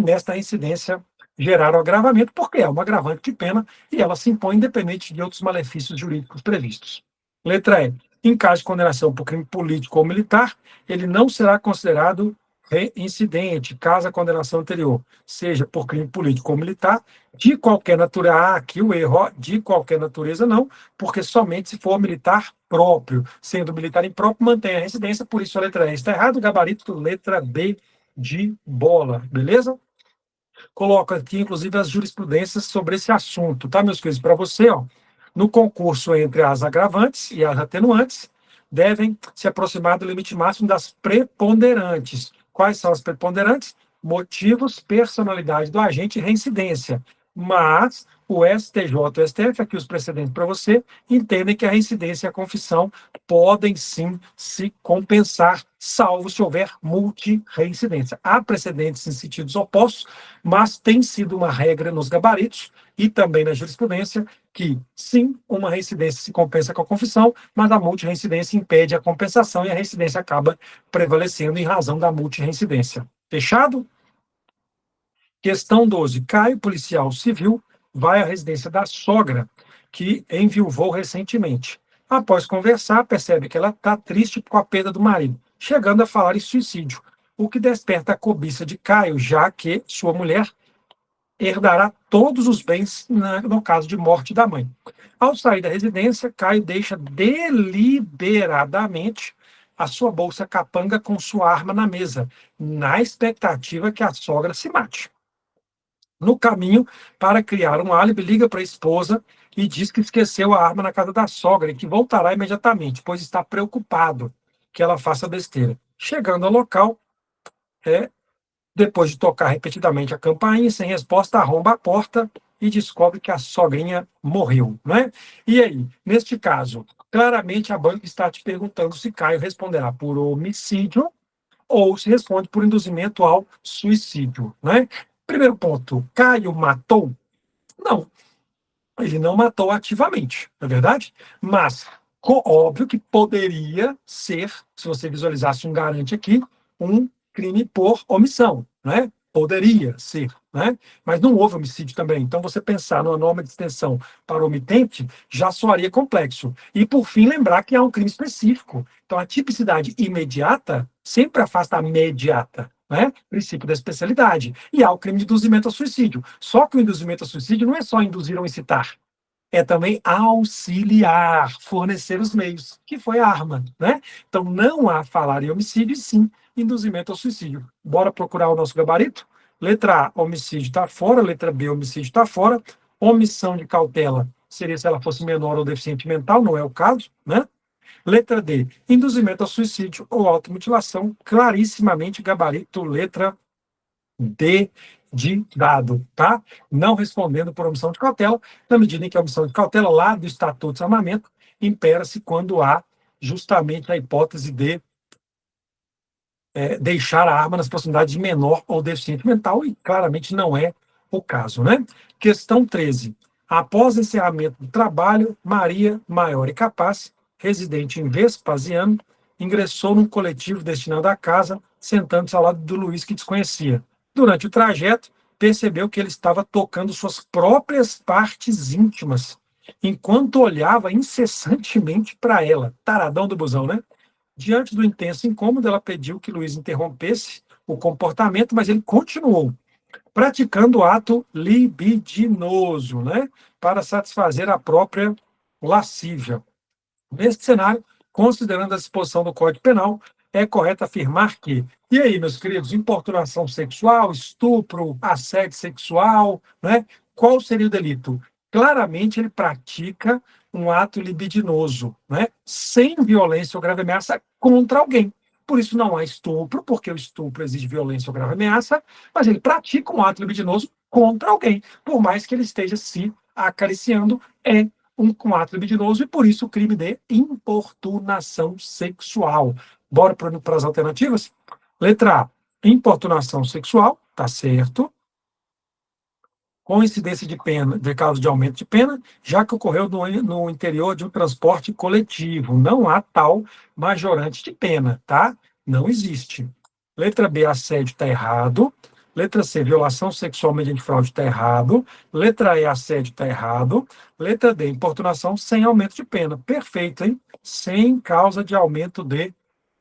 nesta incidência gerar o agravamento, porque é uma agravante de pena e ela se impõe independente de outros malefícios jurídicos previstos. Letra E. Em caso de condenação por crime político ou militar, ele não será considerado reincidente, caso a condenação anterior seja por crime político ou militar, de qualquer natureza. Aqui o erro, ó, de qualquer natureza não, porque somente se for militar próprio. Sendo militar impróprio, mantém a residência, por isso a letra E está errada, o gabarito letra B de bola, beleza? Coloco aqui, inclusive, as jurisprudências sobre esse assunto, tá, meus queridos? Para você, ó, no concurso entre as agravantes e as atenuantes, devem se aproximar do limite máximo das preponderantes. Quais são as preponderantes? Motivos, personalidade do agente e reincidência. Mas o STJ e o STF, aqui os precedentes para você, entendem que a reincidência e a confissão podem sim se compensar, salvo se houver multireincidência. Há precedentes em sentidos opostos, mas tem sido uma regra nos gabaritos e também na jurisprudência que, sim, uma reincidência se compensa com a confissão, mas a multireincidência impede a compensação e a reincidência acaba prevalecendo em razão da multireincidência. Fechado? Questão 12. Cai o policial civil, vai à residência da sogra, que enviuvou recentemente. Após conversar, percebe que ela está triste com a perda do marido, chegando a falar em suicídio, o que desperta a cobiça de Caio, já que sua mulher herdará todos os bens no caso de morte da mãe. Ao sair da residência, Caio deixa deliberadamente a sua bolsa capanga com sua arma na mesa, na expectativa que a sogra se mate. No caminho, para criar um álibi, liga para a esposa e diz que esqueceu a arma na casa da sogra e que voltará imediatamente, pois está preocupado que ela faça besteira. Chegando ao local, depois de tocar repetidamente a campainha, sem resposta, arromba a porta e descobre que a sogrinha morreu, né? E aí, neste caso, claramente a banca está te perguntando se Caio responderá por homicídio ou se responde por induzimento ao suicídio, né? Primeiro ponto, Caio matou? Não, ele não matou ativamente, não é verdade? Mas, óbvio que poderia ser, se você visualizasse um garante aqui, um crime por omissão, né? Poderia ser, né? Mas não houve homicídio também. Então, você pensar numa norma de extensão para omitente já soaria complexo. E, por fim, lembrar que há um crime específico. Então, a tipicidade imediata sempre afasta a mediata, né? Princípio da especialidade. E há o crime de induzimento ao suicídio. Só que o induzimento ao suicídio não é só induzir ou incitar, é também auxiliar, fornecer os meios, que foi a arma, né? Então, não há falar em homicídio, e sim induzimento ao suicídio. Bora procurar o nosso gabarito? Letra A, homicídio está fora. Letra B, homicídio está fora. Omissão de cautela seria se ela fosse menor ou deficiente mental, não é o caso, né? Letra D, induzimento ao suicídio ou automutilação, clarissimamente gabarito letra D de dado, tá? Não respondendo por omissão de cautela, na medida em que a omissão de cautela lá do Estatuto de Desarmamento impera-se quando há justamente a hipótese de deixar a arma nas proximidades de menor ou deficiente mental, e claramente não é o caso, né? Questão 13. Após encerramento do trabalho, Maria, maior e capaz, residente em Vespasiano, ingressou num coletivo destinado à casa, sentando-se ao lado do Luiz, que desconhecia. Durante o trajeto, percebeu que ele estava tocando suas próprias partes íntimas, enquanto olhava incessantemente para ela. Taradão do busão, né? Diante do intenso incômodo, ela pediu que Luiz interrompesse o comportamento, mas ele continuou praticando o ato libidinoso, né, para satisfazer a própria lascívia. Neste cenário, considerando a disposição do Código Penal, é correto afirmar que, e aí, meus queridos, importunação sexual, estupro, assédio sexual, né? Qual seria o delito? Claramente ele pratica um ato libidinoso, né? Sem violência ou grave ameaça contra alguém. Por isso não há estupro, porque o estupro exige violência ou grave ameaça, mas ele pratica um ato libidinoso contra alguém, por mais que ele esteja se acariciando, um ato libidinoso, e por isso o crime de importunação sexual. Bora para as alternativas? Letra A, importunação sexual, tá certo. Com incidência de pena, de causa de aumento de pena, já que ocorreu no interior de um transporte coletivo. Não há tal majorante de pena, tá? Não existe. Letra B, assédio está errado. Letra C, violação sexual mediante fraude está errado. Letra E, assédio está errado. Letra D, importunação sem aumento de pena. Perfeito, hein? Sem causa de aumento de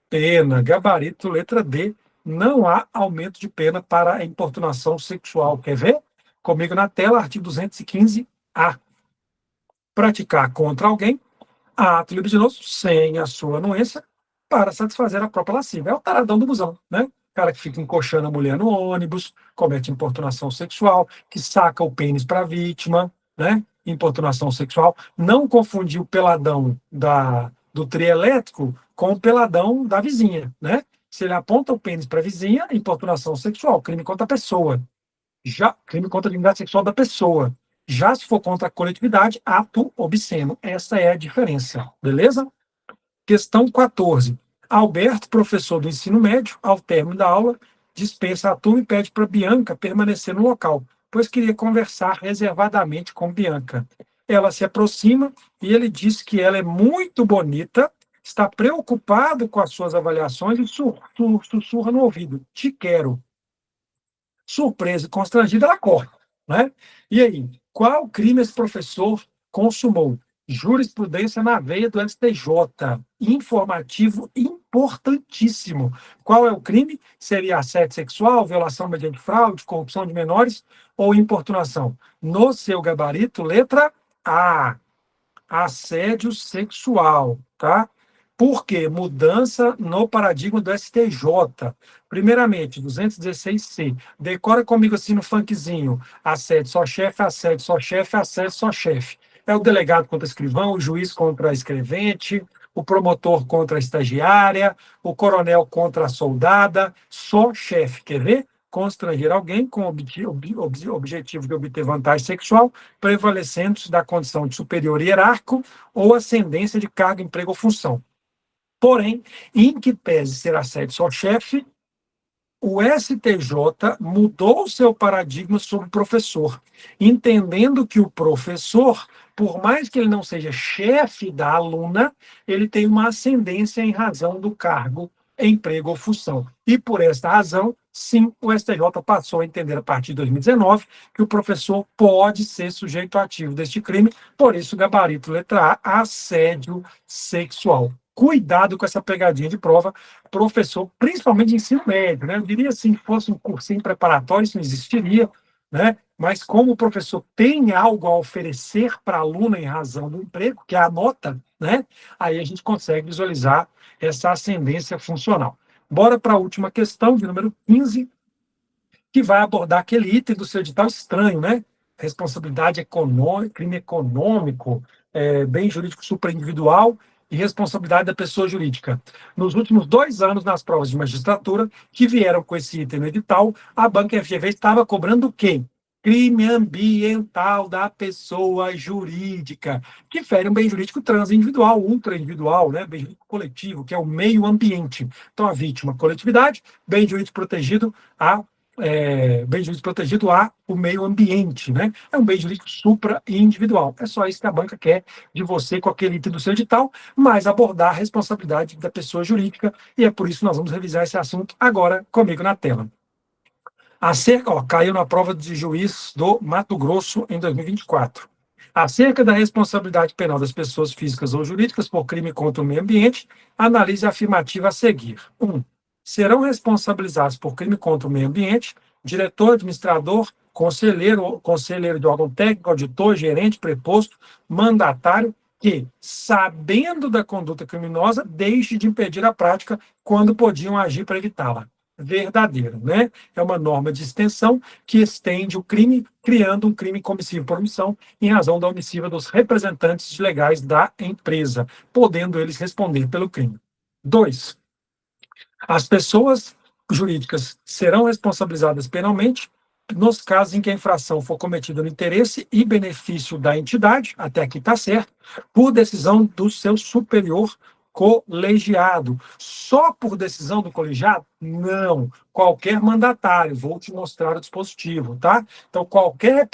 pena. Gabarito, letra D. Não há aumento de pena para a importunação sexual. Quer ver? Comigo na tela, artigo 215-A. Praticar contra alguém ato libidinoso sem a sua anuência para satisfazer a própria lasciva. É o taradão do busão, né? O cara que fica encoxando a mulher no ônibus, comete importunação sexual, que saca o pênis para a vítima, né? Importunação sexual. Não confundir o peladão do trio elétrico com o peladão da vizinha, né? Se ele aponta o pênis para a vizinha, importunação sexual, crime contra a pessoa. Já crime contra a dignidade sexual da pessoa. Já se for contra a coletividade, ato obsceno. Essa é a diferença, beleza? Questão 14. Alberto, professor do ensino médio, ao término da aula, dispensa a turma e pede para Bianca permanecer no local, pois queria conversar reservadamente com Bianca. Ela se aproxima e ele diz que ela é muito bonita, está preocupado com as suas avaliações e sussurra no ouvido: te quero. Surpresa e constrangida, ela corre, né? E aí, qual crime esse professor consumou? Jurisprudência na veia do STJ. Informativo importantíssimo. Qual é o crime? Seria assédio sexual, violação mediante fraude, corrupção de menores ou importunação? No seu gabarito, letra A. Assédio sexual, tá? Por quê? Mudança no paradigma do STJ. Primeiramente, 216C. Decora comigo assim no funkzinho. Assédio só chefe, assédio só chefe, assédio só chefe. É o delegado contra o escrivão, o juiz contra a escrevente, o promotor contra a estagiária, o coronel contra a soldada, só chefe. Quer ver? Constranger alguém com objetivo de obter vantagem sexual, prevalecendo da condição de superior hierárquico ou ascendência de cargo, emprego ou função. Porém, em que pese ser assédio só chefe, o STJ mudou o seu paradigma sobre o professor, entendendo que o professor, por mais que ele não seja chefe da aluna, ele tem uma ascendência em razão do cargo, emprego ou função. E por esta razão, sim, o STJ passou a entender a partir de 2019 que o professor pode ser sujeito ativo deste crime, por isso gabarito letra A, assédio sexual. Cuidado com essa pegadinha de prova, professor, principalmente de ensino médio, né? Eu diria assim, que fosse um cursinho preparatório, isso não existiria, né? Mas como o professor tem algo a oferecer para a aluna em razão do emprego, que é a nota, né? Aí a gente consegue visualizar essa ascendência funcional. Bora para a última questão, de número 15, que vai abordar aquele item do seu edital estranho, né? Responsabilidade econômica, crime econômico, bem jurídico superindividual e responsabilidade da pessoa jurídica. Nos últimos 2 anos, nas provas de magistratura, que vieram com esse item no edital, a banca FGV estava cobrando o quê? Crime ambiental da pessoa jurídica, que fere um bem jurídico transindividual, ultraindividual, né? Bem jurídico coletivo, que é o meio ambiente. Então, a vítima, coletividade, bem jurídico protegido, bem jurídico protegido o meio ambiente, né? É um bem jurídico supra-individual. É só isso que a banca quer de você com aquele item do seu edital, mas abordar a responsabilidade da pessoa jurídica, e é por isso que nós vamos revisar esse assunto agora comigo na tela. Caiu na prova de juiz do Mato Grosso em 2024. Acerca da responsabilidade penal das pessoas físicas ou jurídicas por crime contra o meio ambiente, analise a afirmativa a seguir. 1. Serão responsabilizados por crime contra o meio ambiente diretor, administrador, conselheiro de órgão técnico, auditor, gerente, preposto, mandatário, que, sabendo da conduta criminosa, deixe de impedir a prática quando podiam agir para evitá-la. Verdadeiro, né? É uma norma de extensão que estende o crime, criando um crime comissivo por omissão em razão da omissiva dos representantes legais da empresa, podendo eles responder pelo crime. 2. As pessoas jurídicas serão responsabilizadas penalmente nos casos em que a infração for cometida no interesse e benefício da entidade, até aqui está certo, por decisão do seu superior colegiado. Só por decisão do colegiado? Não. Qualquer mandatário. Vou te mostrar o dispositivo, tá? Então, qualquer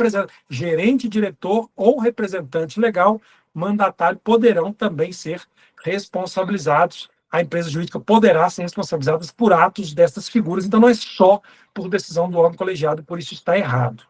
gerente, diretor ou representante legal, mandatário, poderão também ser responsabilizados. A empresa jurídica poderá ser responsabilizada por atos dessas figuras. Então, não é só por decisão do órgão colegiado, por isso está errado.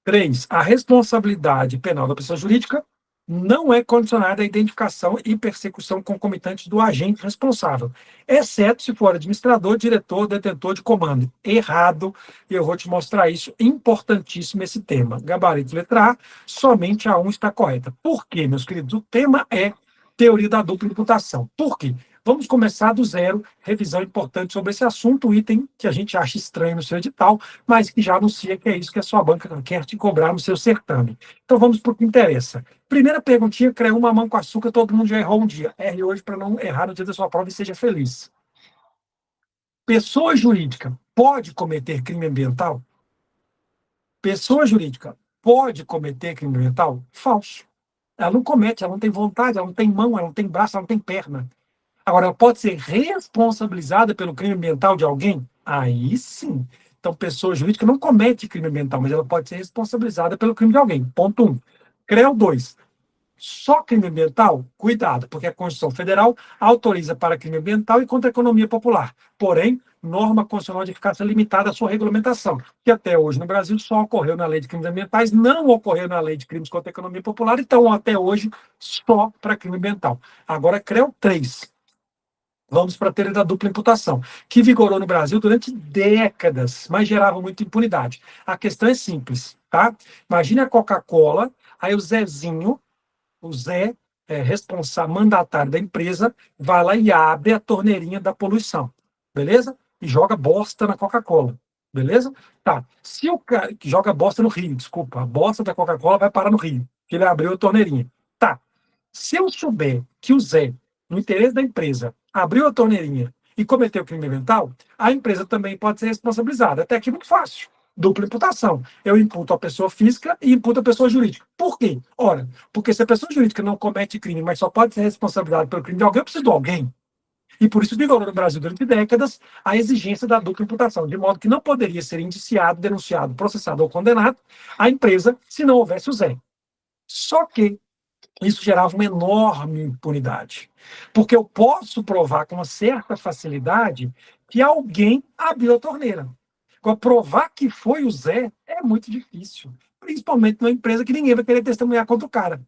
3. A responsabilidade penal da pessoa jurídica não é condicionada à identificação e persecução concomitante do agente responsável, exceto se for administrador, diretor, detentor de comando. Errado, e eu vou te mostrar isso. Importantíssimo esse tema. Gabarito letra A, somente a 1 está correta. Por quê, meus queridos? O tema é teoria da dupla imputação. Por quê? Vamos começar do zero, revisão importante sobre esse assunto, item que a gente acha estranho no seu edital, mas que já anuncia que é isso que a sua banca quer te cobrar no seu certame. Então vamos para o que interessa. Primeira perguntinha, CREA uma mamão com açúcar, todo mundo já errou um dia. Erre hoje para não errar no dia da sua prova e seja feliz. Pessoa jurídica pode cometer crime ambiental? Pessoa jurídica pode cometer crime ambiental? Falso. Ela não comete, ela não tem vontade, ela não tem mão, ela não tem braço, ela não tem perna. Agora, ela pode ser responsabilizada pelo crime ambiental de alguém? Aí sim. Então, pessoa jurídica não comete crime ambiental, mas ela pode ser responsabilizada pelo crime de alguém. Ponto 1. CREO 2. Só crime ambiental? Cuidado, porque a Constituição Federal autoriza para crime ambiental e contra a economia popular. Porém, norma constitucional de eficácia limitada à sua regulamentação, que até hoje no Brasil só ocorreu na lei de crimes ambientais, não ocorreu na lei de crimes contra a economia popular, então até hoje só para crime ambiental. Agora, CREO 3. Vamos para a teoria da dupla imputação, que vigorou no Brasil durante décadas, mas gerava muita impunidade. A questão é simples, tá? Imagine a Coca-Cola, aí o Zezinho, o Zé, responsável, mandatário da empresa, vai lá e abre a torneirinha da poluição, beleza? E joga bosta na Coca-Cola, beleza? Tá. Se o cara que joga bosta no rio, desculpa, a bosta da Coca-Cola vai parar no rio, que ele abriu a torneirinha. Tá. Se eu souber que o Zé, no interesse da empresa, abriu a torneirinha e cometeu crime ambiental, a empresa também pode ser responsabilizada. Até aqui muito fácil. Dupla imputação. Eu imputo a pessoa física e imputo a pessoa jurídica. Por quê? Ora, porque se a pessoa jurídica não comete crime, mas só pode ser responsabilizada pelo crime de alguém, eu preciso de alguém. E por isso vigorou no Brasil durante décadas a exigência da dupla imputação, de modo que não poderia ser indiciado, denunciado, processado ou condenado a empresa se não houvesse o Zé. Só que isso gerava uma enorme impunidade. Porque eu posso provar com uma certa facilidade que alguém abriu a torneira. Agora, provar que foi o Zé é muito difícil. Principalmente numa empresa que ninguém vai querer testemunhar contra o cara.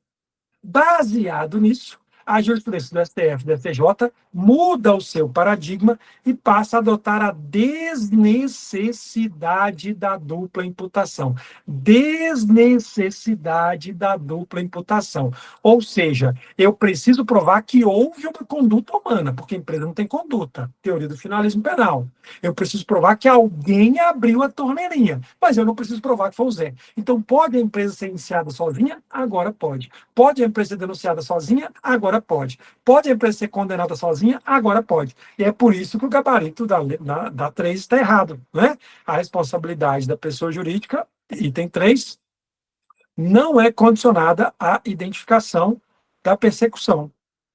Baseado nisso, a jurisprudência do STF e do STJ muda o seu paradigma e passa a adotar a desnecessidade da dupla imputação. Desnecessidade da dupla imputação. Ou seja, eu preciso provar que houve uma conduta humana, porque a empresa não tem conduta. Teoria do finalismo penal. Eu preciso provar que alguém abriu a torneirinha, mas eu não preciso provar que foi o Zé. Então, pode a empresa ser iniciada sozinha? Agora pode. Pode a empresa ser denunciada sozinha? Agora pode. Pode a empresa ser condenada sozinha? Agora pode. E é por isso que o gabarito da 3 está errado. Né? A responsabilidade da pessoa jurídica, item 3, não é condicionada à identificação da persecução,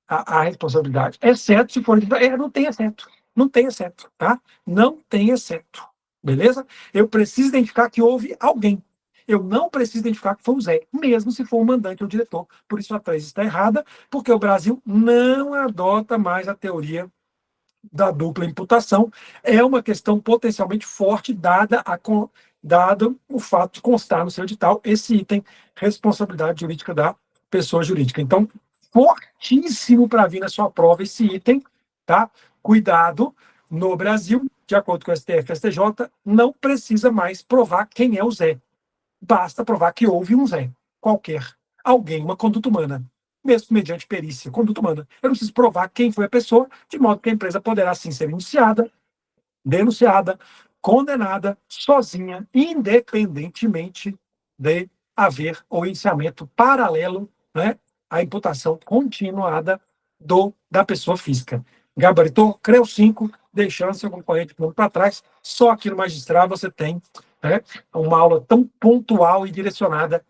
a responsabilidade. Exceto se for... não tem exceto. Não tem exceto, tá? Não tem exceto. Beleza? Eu preciso identificar que houve alguém. Eu não preciso identificar que foi o Zé, mesmo se for o mandante ou o diretor. Por isso a 3 está errada, porque o Brasil não adota mais a teoria da dupla imputação. É uma questão potencialmente forte, dado o fato de constar no seu edital esse item, responsabilidade jurídica da pessoa jurídica. Então, fortíssimo para vir na sua prova esse item, tá? Cuidado, no Brasil, de acordo com o STF e o STJ, não precisa mais provar quem é o Zé. Basta provar que houve um Zé, qualquer, alguém, uma conduta humana, mesmo mediante perícia, conduta humana. Eu não preciso provar quem foi a pessoa, de modo que a empresa poderá sim ser iniciada, denunciada, condenada, sozinha, independentemente de haver o iniciamento paralelo, né, à imputação continuada da pessoa física. Gabaritou, CREO 5, deixando seu concorrente para trás. Só aqui no magistral você tem, né, uma aula tão pontual e direcionada,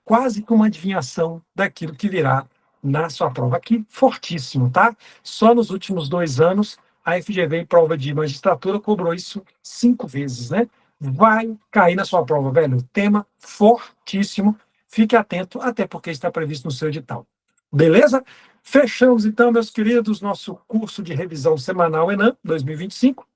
quase que uma adivinhação daquilo que virá na sua prova. Aqui, fortíssimo, tá? Só nos últimos 2 anos, a FGV em prova de magistratura cobrou isso 5 vezes, né? Vai cair na sua prova, velho. Tema fortíssimo. Fique atento, até porque está previsto no seu edital. Beleza? Fechamos, então, meus queridos, nosso curso de revisão semanal ENAM 2025.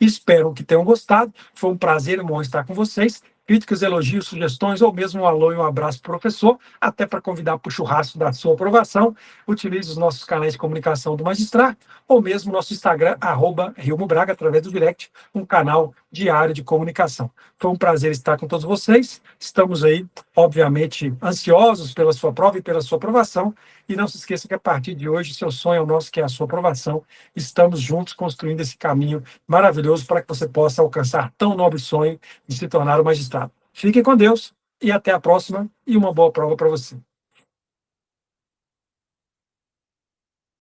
Espero que tenham gostado. Foi um prazer e estar com vocês. Críticas, elogios, sugestões ou mesmo um alô e um abraço para o professor, até para convidar para o churrasco da sua aprovação. Utilize os nossos canais de comunicação do Magistrar ou mesmo nosso Instagram, @RilmoBraga, através do direct, um canal diário de comunicação. Foi um prazer estar com todos vocês. Estamos aí, obviamente, ansiosos pela sua prova e pela sua aprovação. E não se esqueça que a partir de hoje, seu sonho é o nosso, que é a sua aprovação. Estamos juntos construindo esse caminho maravilhoso para que você possa alcançar tão nobre sonho de se tornar um magistrado. Fiquem com Deus e até a próxima, e uma boa prova para você.